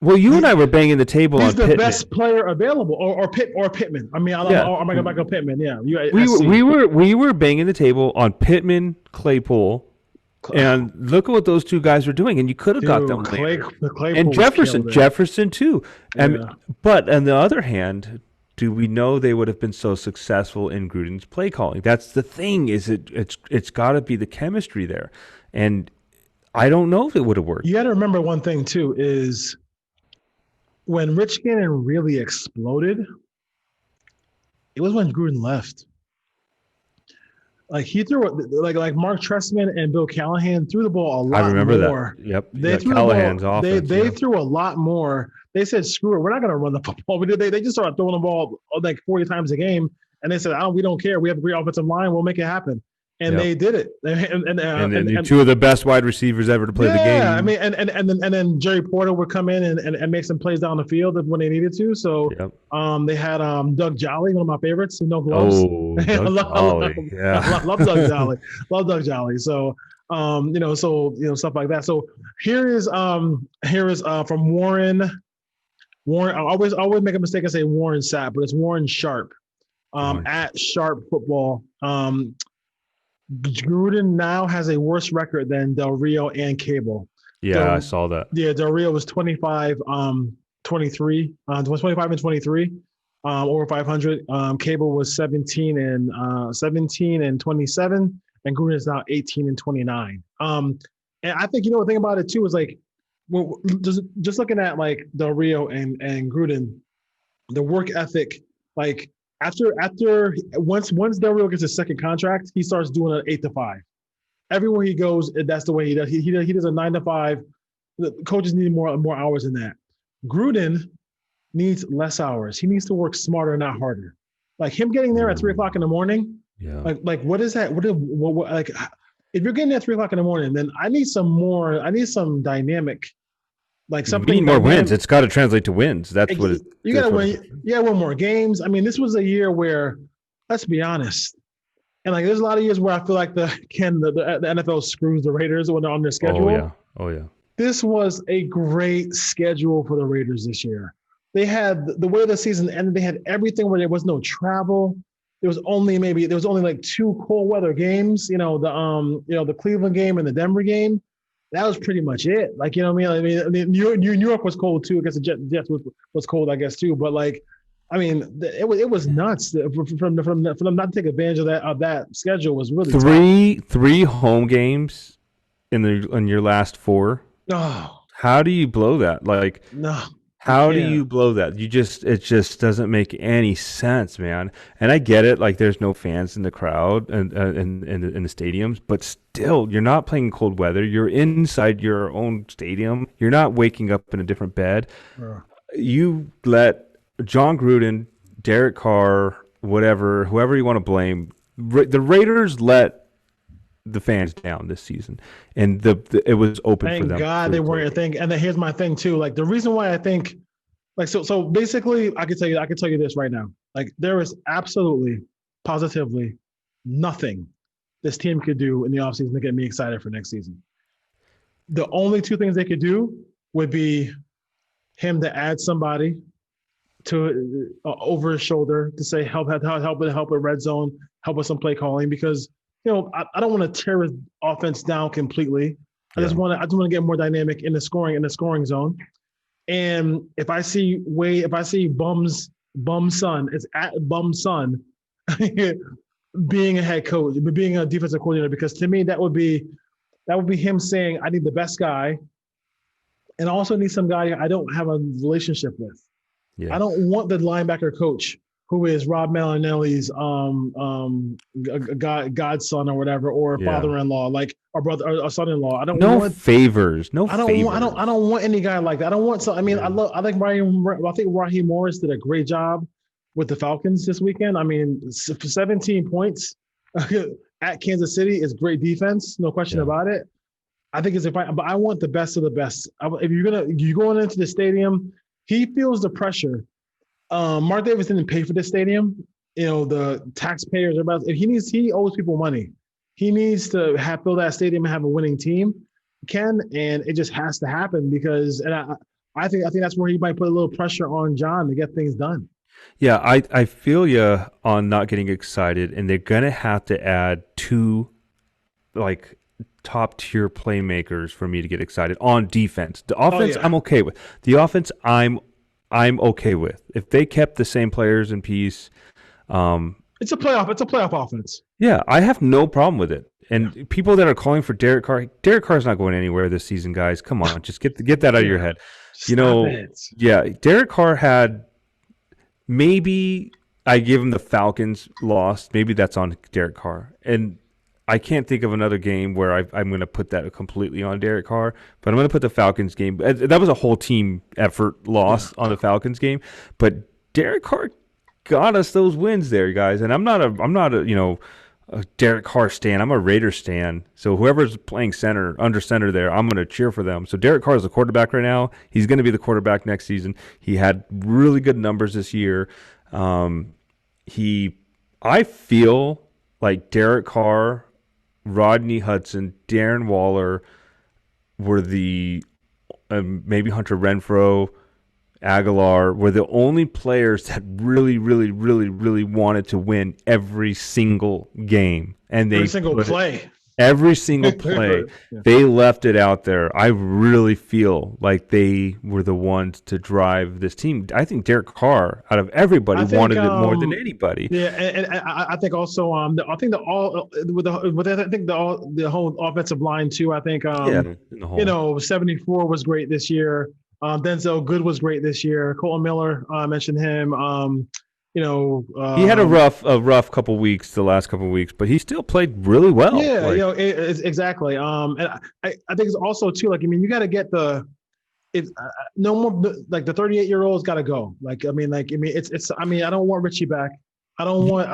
Well, you and I were banging the table on
He's the
Pittman.
best player available, or Pittman. I mean, I'm Michael Pittman. Yeah,
we were banging the table on Pittman, Claypool, and look at what those two guys were doing, and you could have got them later. And Jefferson too.
Yeah.
But on the other hand, do we know they would have been so successful in Gruden's play calling? That's the thing. It's got to be the chemistry there, and I don't know if it would have worked.
You got to remember one thing too is when Rich Gannon really exploded, it was when Gruden left. Like he threw like Mark Trestman and Bill Callahan threw the ball a lot more.
I remember that. Yep.
They threw
Callahan's
the ball,
offense.
They threw a lot more. They said, "Screw it, we're not going to run the football." They just started throwing the ball like 40 times a game, and they said, we don't care. We have a great offensive line. We'll make it happen." And they did it. And
two of the best wide receivers ever to play the game.
Yeah, I mean, and then Jerry Porter would come in and make some plays down the field when they needed to. So they had Doug Jolly, one of my favorites, no gloves.
Oh, Doug Jolly. Yeah.
Love Doug Jolly. Love Doug Jolly. So stuff like that. So here is from Warren. I always make a mistake and say Warren Sapp, but it's Warren Sharp. At Sharp Football. Gruden now has a worse record than Del Rio and Cable.
Yeah, I saw that.
Yeah, Del Rio was 25, 23, 25 and 23, over 500. Cable was 17 and 27, and Gruden is now 18 and 29. And I think the thing about it too is like, just looking at like Del Rio and Gruden, the work ethic, like. Once Del Rio gets his second contract, he starts doing an 8 to 5. Everywhere he goes, that's the way he does. He does a 9 to 5. The coaches need more hours than that. Gruden needs less hours. He needs to work smarter, not harder. Like him getting there at 3:00 in the morning.
Yeah.
Like what is that? What like if you're getting there at 3:00 in the morning, then I need some dynamic. Like something.
You need more wins. It's got to translate to wins. That's what it.
You got to win. You got to win more games. I mean, this was a year where, let's be honest, and like there's a lot of years where I feel like the NFL screws the Raiders when they're on their schedule.
Oh yeah.
This was a great schedule for the Raiders this year. They had the way the season ended. They had everything where there was no travel. There was only like 2 cold weather games. The Cleveland game and the Denver game. That was pretty much it. Like, I mean, New York was cold too. I guess the Jets was cold, I guess too. But like, I mean, it was nuts from them not to take advantage of that schedule was really
three home games in your last 4.
Oh,
how do you blow that? Like,
no.
How do you blow that? It just doesn't make any sense, man. And I get it, like there's no fans in the crowd and in the stadiums, but still, you're not playing in cold weather. You're inside your own stadium. You're not waking up in a different bed. You let John Gruden, Derek Carr, whoever you want to blame, the Raiders let the fans down this season, and it was open for them.
Thank God they weren't a thing. And then here's my thing too. Like the reason why I think, like so basically, I can tell you this right now. Like there is absolutely, positively nothing this team could do in the offseason to get me excited for next season. The only 2 things they could do would be him to add somebody to over his shoulder to say help with red zone, help with some play calling, because I don't want to tear his offense down completely. I just want to get more dynamic in the scoring zone. And if I see Bum's son, it's at Bum's son being a head coach, being a defensive coordinator, because to me that would be him saying, I need the best guy, and I also need some guy I don't have a relationship with. Yeah. I don't want the linebacker coach who is Rob Marinelli's godson or whatever, or father-in-law, like our brother or son-in-law. I don't want
favors.
I don't want any guy like that. I don't want some. I mean, I think Raheem Morris did a great job with the Falcons this weekend. I mean, 17 points at Kansas City is great defense, no question about it. I think but I want the best of the best. If you're going into the stadium, he feels the pressure. Mark Davis didn't pay for this stadium. The taxpayers are about. He owes people money. He needs to fill that stadium and have a winning team. And it just has to happen because I think that's where he might put a little pressure on John to get things done.
Yeah, I feel you on not getting excited, and they're gonna have to add two like top tier playmakers for me to get excited on defense. The
Oh
offense
yeah,
I'm okay with. The offense I'm okay with. If they kept the same players in piece, um,
it's a playoff. It's a playoff offense.
yeah, I have no problem with it.
Yeah,
And people that are calling for Derek Carr's not going anywhere this season, guys. Come on, just get that out of your
yeah.
head. You
Stop
know,
it.
yeah, Derek Carr had maybe I give him the Falcons loss. Maybe that's on Derek Carr. And I can't think of another game where I'm going to put that completely on Derek Carr, but I'm going to put the Falcons game. That was a whole team effort loss on the Falcons game, but Derek Carr got us those wins there, guys. And I'm not a Derek Carr stan. I'm a Raiders stan. So whoever's playing center, under center there, I'm going to cheer for them. So Derek Carr is the quarterback right now. He's going to be the quarterback next season. He had really good numbers this year. I feel like Derek Carr, Rodney Hudson, Darren Waller were the maybe Hunter Renfrow, Aguilar were the only players that really, really, really, really wanted to win every single game, and they
Every single play.
every single play.
Yeah.
They left it out there. I really feel like they were the ones to drive this team. I think Derek Carr, out of everybody, wanted it more than anybody.
Yeah, and I think also I think the whole offensive line too. I think
In the whole.
74 was great this year. Denzel Good was great this year. Colton Miller, I mentioned him.
He had a rough couple weeks, the last couple weeks, but he still played really well.
Yeah, exactly. And I think it's also too like you got to get no more like the 38-year-old's got to go. It's I don't want Richie back. I don't want.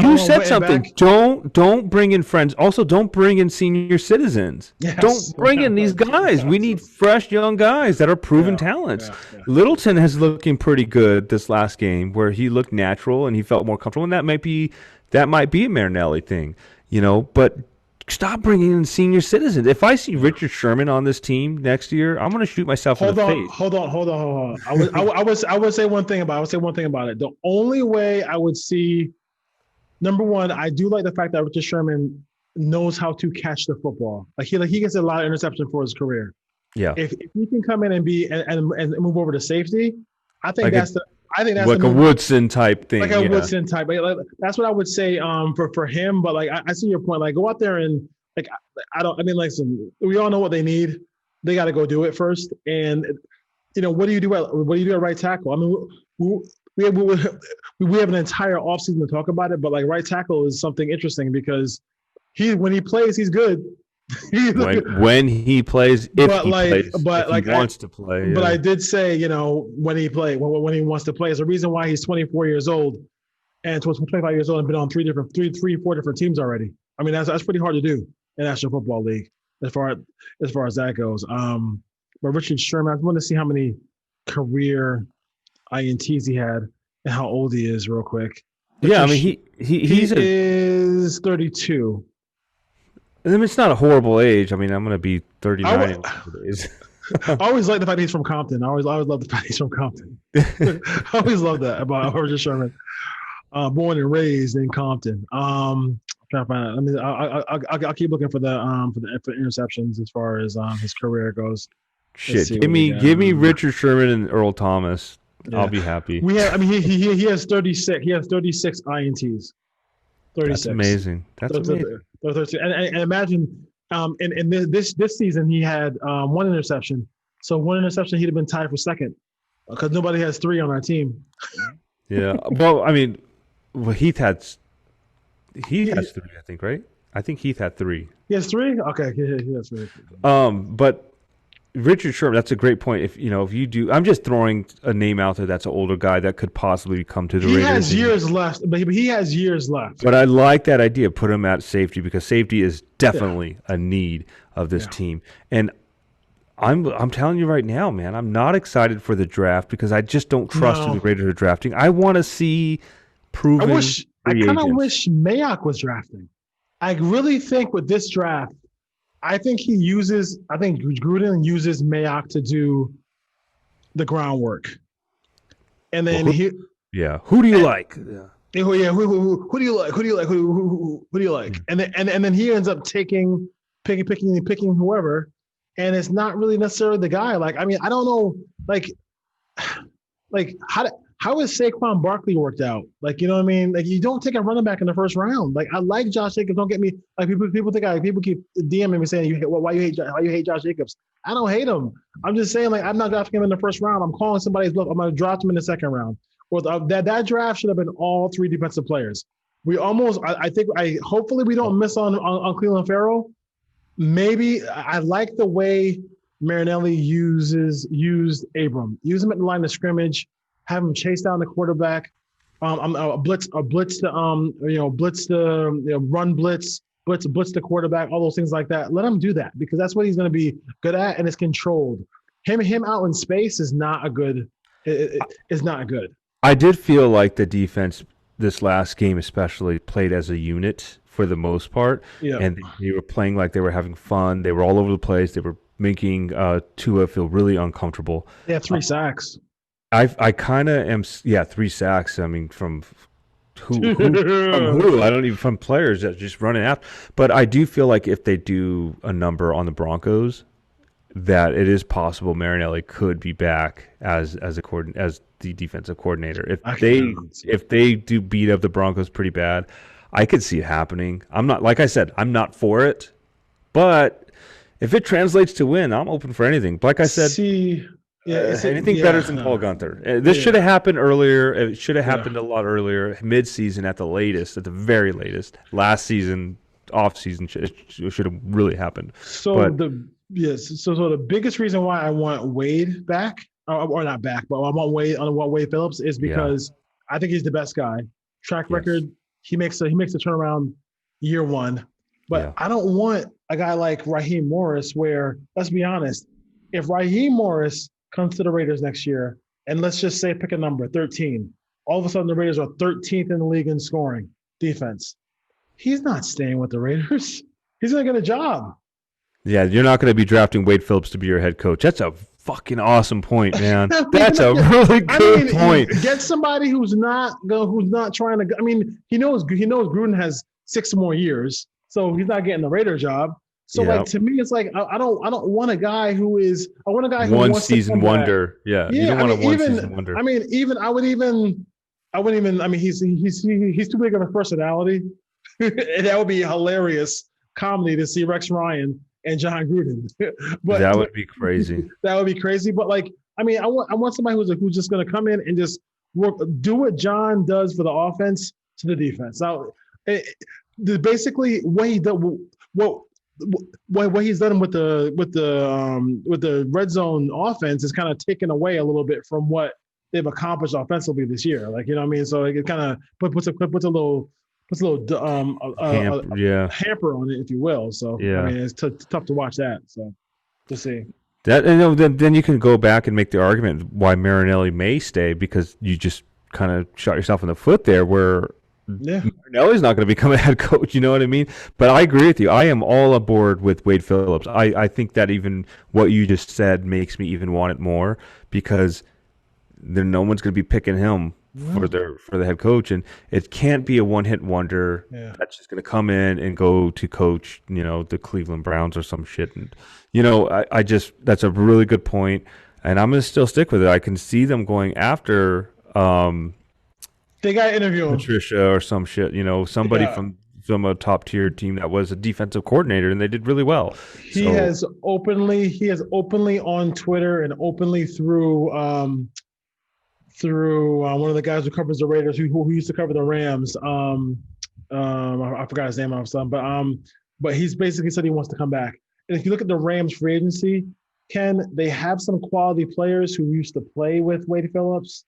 You said something. Back. Don't bring in friends. Also, don't bring in senior citizens.
Yes.
Don't bring in these guys. We need fresh young guys that are proven talents.
Yeah.
Littleton is looking pretty good this last game, where he looked natural and he felt more comfortable. And that might be a Marinelli thing, But stop bringing in senior citizens. If I see Richard Sherman on this team next year, I'm going to shoot myself in the face.
Hold on. I would say one thing about it. The only way I would see, number one, I do like the fact that Richard Sherman knows how to catch the football. He gets a lot of interception for his career.
Yeah.
If he can come in and move over to safety, I think
like
that's
like a Woodson type thing.
Like a Woodson type. That's what I would say for him. But I see your point. Go out there and listen, we all know what they need. They got to go do it first. And what do you do at right tackle? We have an entire offseason to talk about it, but right tackle is something interesting because when he plays, he's good.
when he plays, if he wants to play.
But I did say, when he wants to play, is the reason why he's 24 years old and 25 years old and been on three, four different teams already. That's pretty hard to do in National Football League as far as that goes. But Richard Sherman, I want to see how many career INTs he had and how old he is real quick.
He
is 32.
It's not a horrible age. I'm going to be 39 in 2 days.
I always like the fact he's from Compton. I always love the fact he's from Compton. I always love that about Richard Sherman. Born and raised in Compton. I'm trying to find it. I'll keep looking for for interceptions as far as his career goes.
Shit, give me Richard Sherman and Earl Thomas. Yeah. I'll be happy.
He has 36. He has 36 INTs. 36.
That's amazing. That's amazing.
And imagine, in this season he had one interception. So one interception, he'd have been tied for second because nobody has 3 on our team.
Yeah. Well, Heath has 3, I think, right? I think Heath had 3.
He has 3? Okay, he has 3.
But Richard Sherman, that's a great point. If you do, I'm just throwing a name out there that's an older guy that could possibly come to the Raiders.
He has years left, but he has years left.
But I like that idea. Put him at safety because safety is definitely a need of this team. And I'm telling you right now, man, I'm not excited for the draft because I just don't trust who the Raiders are drafting. I want to see proven.
I kind of wish Mayock was drafting. I really think with this draft, I think Gruden uses Mayock to do the groundwork. And then
who do you like?
Who do you like? Who do you like? Who do you like? And then he ends up picking whoever, and it's not really necessarily the guy. Like, I mean, I don't know, like how is Saquon Barkley worked out? Like, you know what I mean? Like, you don't take a running back in the first round. Like, I like Josh Jacobs. Don't get me like people keep DMing me saying why you hate Josh Jacobs. I don't hate him. I'm just saying, like, I'm not drafting him in the first round. I'm calling somebody's bluff. I'm going to draft him in the second round. Well, that draft should have been all three defensive players. We almost, hopefully we don't miss on Cleveland Farrell. Maybe I like the way Marinelli used Abram. Use him at the line of scrimmage, have him chase down the quarterback, blitz the the quarterback, all those things like that. Let him do that because that's what he's going to be good at, and it's controlled. Him out in space is not a good. It's not good.
I did feel like the defense this last game especially played as a unit for the most part.
Yeah.
And they were playing like they were having fun. They were all over the place. They were making Tua feel really uncomfortable.
They had 3 sacks.
I kind of am, 3 sacks. I mean, from who? From who? I don't even, from players that just running after. But I do feel like if they do a number on the Broncos, that it is possible Marinelli could be back as the defensive coordinator. If they do beat up the Broncos pretty bad, I could see it happening. I'm not, like I said, I'm not for it, but if it translates to win, I'm open for anything. Like I said, anything better than Paul Gunther. This should have happened earlier. It should have happened a lot earlier, mid-season at the latest, at the very latest. Last season, off-season, should have really happened.
So the biggest reason why I want Wade back, or not back, but I want Wade Phillips is because I think he's the best guy. Track record, he makes a turnaround year one. But I don't want a guy like Raheem Morris where, let's be honest, if Raheem Morris comes to the Raiders next year, and let's just say pick a number, 13, all of a sudden the Raiders are 13th in the league in scoring defense. He's not staying with the Raiders. He's going to get a job. Yeah,
you're not going to be drafting Wade Phillips to be your head coach. That's a fucking awesome point, man. That's a really good point.
Get somebody who's not trying to. I mean, he knows Gruden has 6 more years, so he's not getting the Raider job. So like to me, it's like I don't want a guy who is. I want a guy who wants
season
to
wonder. Yeah, you don't want a one-season wonder.
I mean, I wouldn't even. I mean, he's too big of a personality. That would be hilarious comedy to see Rex Ryan and John Gruden. But
that would be crazy.
That would be crazy. But like, I mean, I want somebody who's just going to come in and just do what John does for the offense to the defense. Now, basically, what he's done with the red zone offense is kind of taken away a little bit from what they've accomplished offensively this year. Like, you know what I mean? So like, it kind of puts a little hamper on it, if you will. So I mean, it's tough to watch that. So to see
that, and then you can go back and make the argument why Marinelli may stay, because you just kind of shot yourself in the foot there. Where Marinelli's not going to become a head coach. You know what I mean? But I agree with you. I am all aboard with Wade Phillips. I think that even what you just said makes me even want it more, because then no one's going to be picking him for the head coach, and it can't be a one-hit wonder that's just going to come in and go to coach, the Cleveland Browns or some shit. And I just, that's a really good point, and I'm going to still stick with it. I can see them going after
they got to interview him,
Patricia or some shit, somebody from a top tier team that was a defensive coordinator, and they did really well.
He has openly on Twitter and openly through one of the guys who covers the Raiders, who used to cover the Rams. I forgot his name off some, but he's basically said he wants to come back. And if you look at the Rams free agency, Ken, they have some quality players who used to play with Wade Phillips,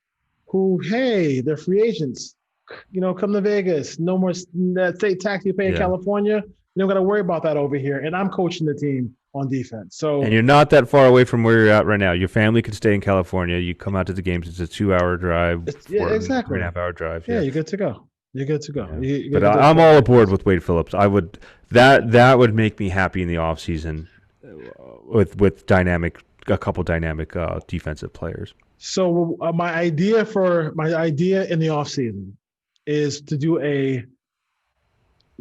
who, hey, they're free agents. Come to Vegas. No more that state tax you pay in California. You don't got to worry about that over here. And I'm coaching the team on defense. And
you're not that far away from where you're at right now. Your family can stay in California. You come out to the games. It's a 2-hour drive.
Exactly.
3.5-hour drive.
Yeah, you're good to go.
Yeah. But I'm all aboard with Wade Phillips. I would that would make me happy in the off season with dynamic a couple dynamic defensive players.
So my idea in the offseason is to do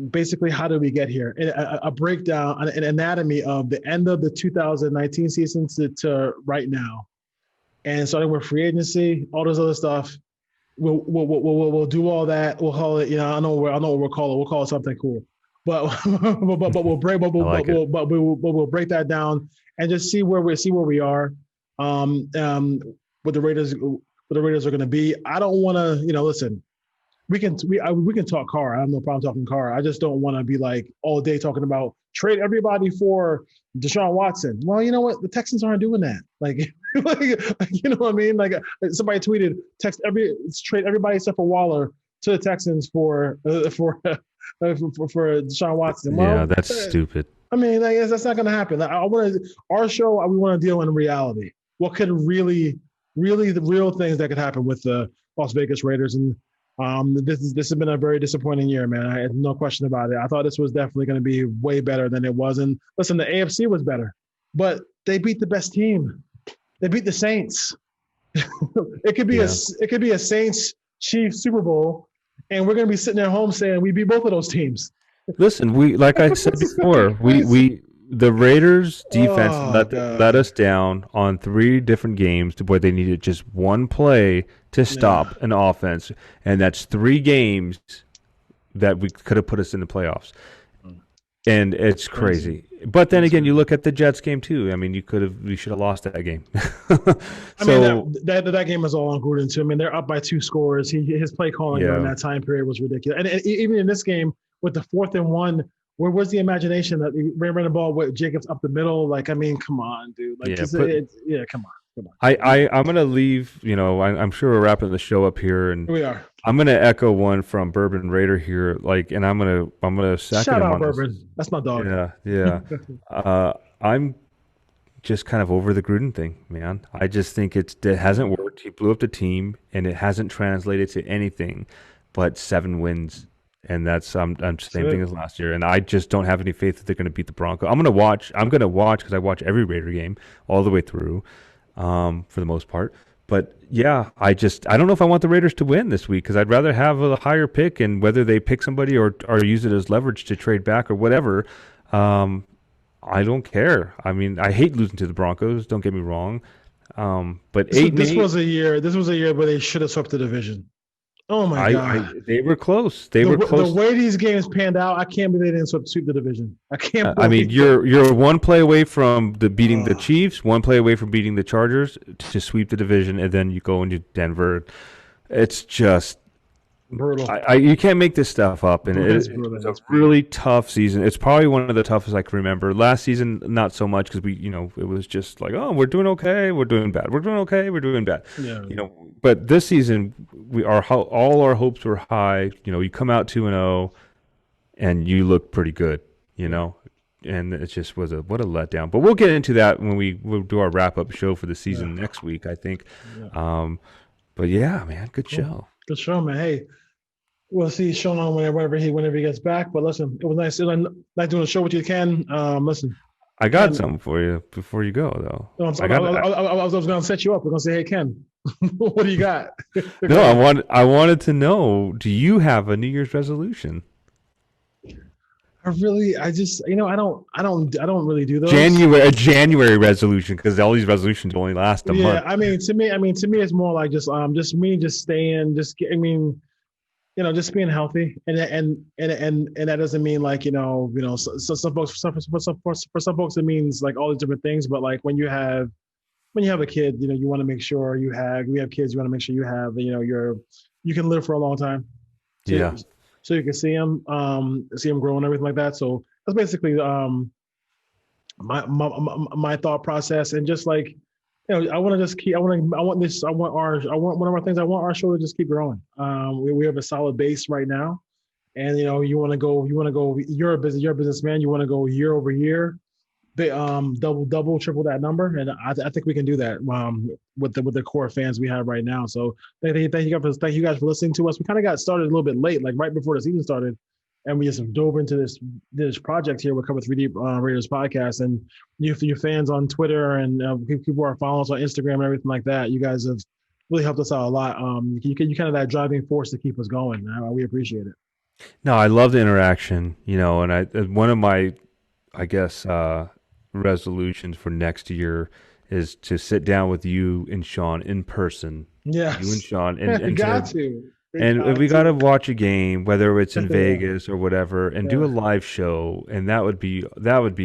basically how did we get here? A breakdown, an anatomy of the end of the 2019 season to right now, and starting with free agency, all this other stuff. We'll do all that. We'll call it. I know what we'll call it. We'll call it something cool. But we'll break we'll break that down and just see where we are. What the Raiders are going to be. I don't want to. Listen. We can talk car. I have no problem talking car. I just don't want to be like all day talking about trade everybody for Deshaun Watson. Well, you know what? The Texans aren't doing that. Like you know what I mean? Like somebody tweeted, trade everybody except for Waller to the Texans for Deshaun Watson. Well,
yeah, that's stupid.
I mean, that's not going to happen. Our show. We want to deal in reality. What could really the real things that could happen with the Las Vegas Raiders and. This has been a very disappointing year, man. I had no question about it. I thought this was definitely going to be way better than it was. And listen, the AFC was better, but they beat the best team. They beat the Saints. It could be a Saints Chiefs Super Bowl, and we're going to be sitting at home saying we beat both of those teams.
Listen, like I said before, the Raiders defense let us down on 3 different games where they needed just one play to stop an offense, and that's 3 games that we could have put us in the playoffs. And it's crazy. But then again, you look at the Jets game too. I mean, we should have lost that game.
That game was all on Gruden too. I mean, they're up by 2 scores. His play calling during that time period was ridiculous. And even in this game with the 4th and 1. Where was the imagination that we ran the ball with Jacobs up the middle? Like, I mean, come on, dude. Like, come on.
I'm gonna leave. I'm sure we're wrapping the show up here, and
we are.
I'm gonna echo one from Bourbon Raider here. Like, and I'm gonna second
shout
him
out
on
Bourbon.
This.
That's my dog.
Yeah. I'm just kind of over the Gruden thing, man. I just think it hasn't worked. He blew up the team, and it hasn't translated to anything but 7 wins. And that's I'm same thing as last year, and I just don't have any faith that they're going to beat the Broncos. I'm going to watch because I watch every Raider game all the way through, for the most part. But yeah, I don't know if I want the Raiders to win this week because I'd rather have a higher pick, and whether they pick somebody or use it as leverage to trade back or whatever, I don't care. I mean, I hate losing to the Broncos. Don't get me wrong, but
this was a year where they should have swept the division. Oh my God!
They were close. They were close.
The way these games panned out, I can't believe they didn't sweep the division. I can't.
I mean, you're one play away from beating the Chiefs, one play away from beating the Chargers to sweep the division, and then you go into Denver. It's just
brutal.
You can't make this stuff up, and it's a really tough season. It's probably one of the toughest I can remember. Last season, not so much because it was just like, oh, we're doing okay, we're doing bad, we're doing okay, we're doing bad.
Yeah.
But this season, all our hopes were high. You come out 2-0, and you look pretty good. And it just what a letdown. But we'll get into that when we'll do our wrap up show for the season next week, I think. Yeah. But yeah, man, good show.
Good show, man. Hey, we'll see Sean on whenever he gets back. But listen, it was nice. It was nice doing a show with you, Ken. Listen,
I got something for you before you go, though.
No, I was going to set you up. We're going to say, hey, Ken, what do you got?
No, I wanted to know. Do you have a New Year's resolution?
I don't really do those.
A January resolution, because all these resolutions only last a month.
Yeah, I mean, to me, it's more like just staying, just being healthy, and that doesn't mean like so some folks for some folks it means like all these different things, but like when you have a kid, you want to make sure we have kids, you want to make sure you have you can live for a long time. So you can see them grow and everything like that. So that's basically my thought process. And just like, I want to just keep. I want one of our things. I want our show to just keep growing. We have a solid base right now, and you want to go. You're a businessman. You want to go year over year, double, triple that number, and I think we can do that with the core fans we have right now. So thank you guys for listening to us. We kind of got started a little bit late, like right before the season started, and we just dove into this project here with Cover 3D Raiders podcast. And your fans on Twitter and people who are following us on Instagram and everything like that, you guys have really helped us out a lot. You kind of that driving force to keep us going. We appreciate it.
No, I love the interaction, and one of my, I guess, resolutions for next year is to sit down with you and Sean in person.
Yes.
You and Sean. And
got to.
We got to watch a game, whether it's in Vegas or whatever, and do a live show, and that would be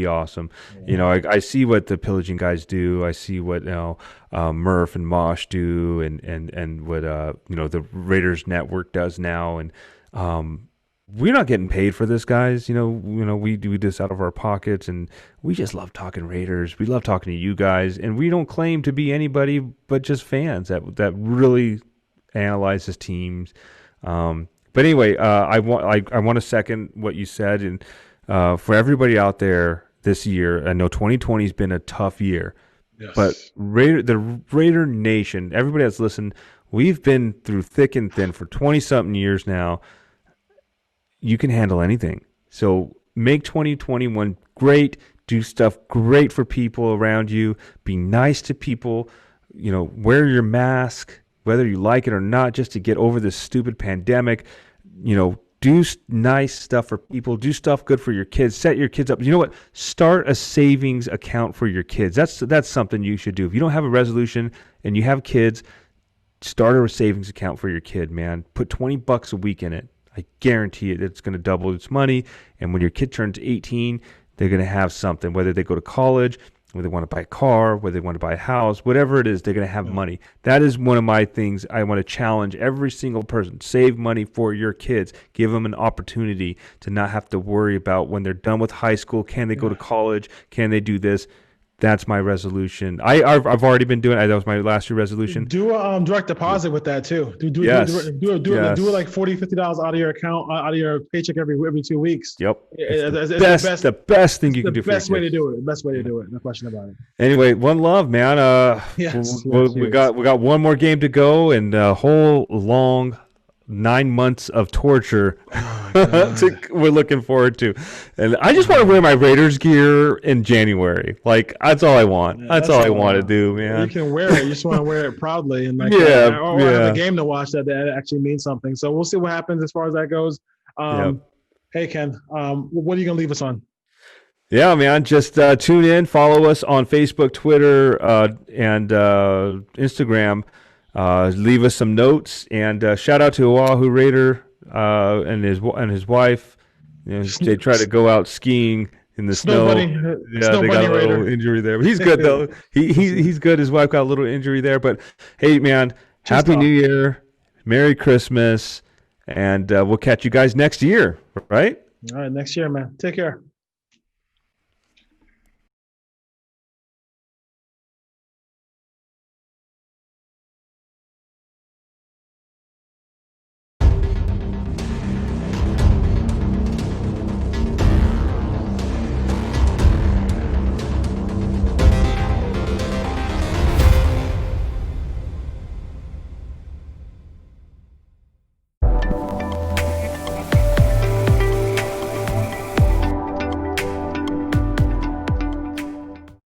awesome. Yeah. I see what the Pillaging guys do. I see what Murph and Mosh do, and what the Raiders Network does now, and we're not getting paid for this, guys. We do this out of our pockets, and we just love talking Raiders. We love talking to you guys, and we don't claim to be anybody but just fans that really analyzes teams. But anyway, I want to second what you said, and for everybody out there this year, I know 2020 has been a tough year, yes. But the Raider Nation, everybody that's listened, we've been through thick and thin for 20-something years now. You can handle anything. So make 2021 great. Do stuff great for people around you. Be nice to people. Wear your mask, whether you like it or not, just to get over this stupid pandemic. Do nice stuff for people. Do stuff good for your kids. Set your kids up. You know what? Start a savings account for your kids. That's something you should do. If you don't have a resolution and you have kids, start a savings account for your kid, man. Put $20 a week in it. I guarantee it's going to double its money. And when your kid turns 18, they're going to have something, whether they go to college, whether they want to buy a car, whether they want to buy a house, whatever it is, they're going to have money. That is one of my things I want to challenge every single person. Save money for your kids. Give them an opportunity to not have to worry about when they're done with high school. Can they go to college? Can they do this? That's my resolution. I've already been doing it. That was my last year resolution.
Do a direct deposit with that too. Do it like $40-$50 out of your account, out of your paycheck every 2 weeks.
Yep. It's the best thing you can do.
The best way to do it. Best way to do it. No question about it.
Anyway, one love, man. We got one more game to go, and a whole long 9 months of torture we're looking forward to. And I just want to wear my Raiders gear in January. Like, that's all I want. That's all I want to do, man.
You can wear it. You just want to wear it proudly. And or have a game to watch that actually means something. So we'll see what happens as far as that goes. Hey, Ken, what are you going to leave us on?
Yeah, man, just tune in, follow us on Facebook, Twitter, and Instagram. Leave us some notes, and shout out to Oahu Raider and his wife. They try to go out skiing in the snow.
They got
a little injury there, but he's good though. He's good. His wife got a little injury there, but hey, man, Happy New Year, Merry Christmas, and we'll catch you guys next year, right?
All right, next year, man. Take care.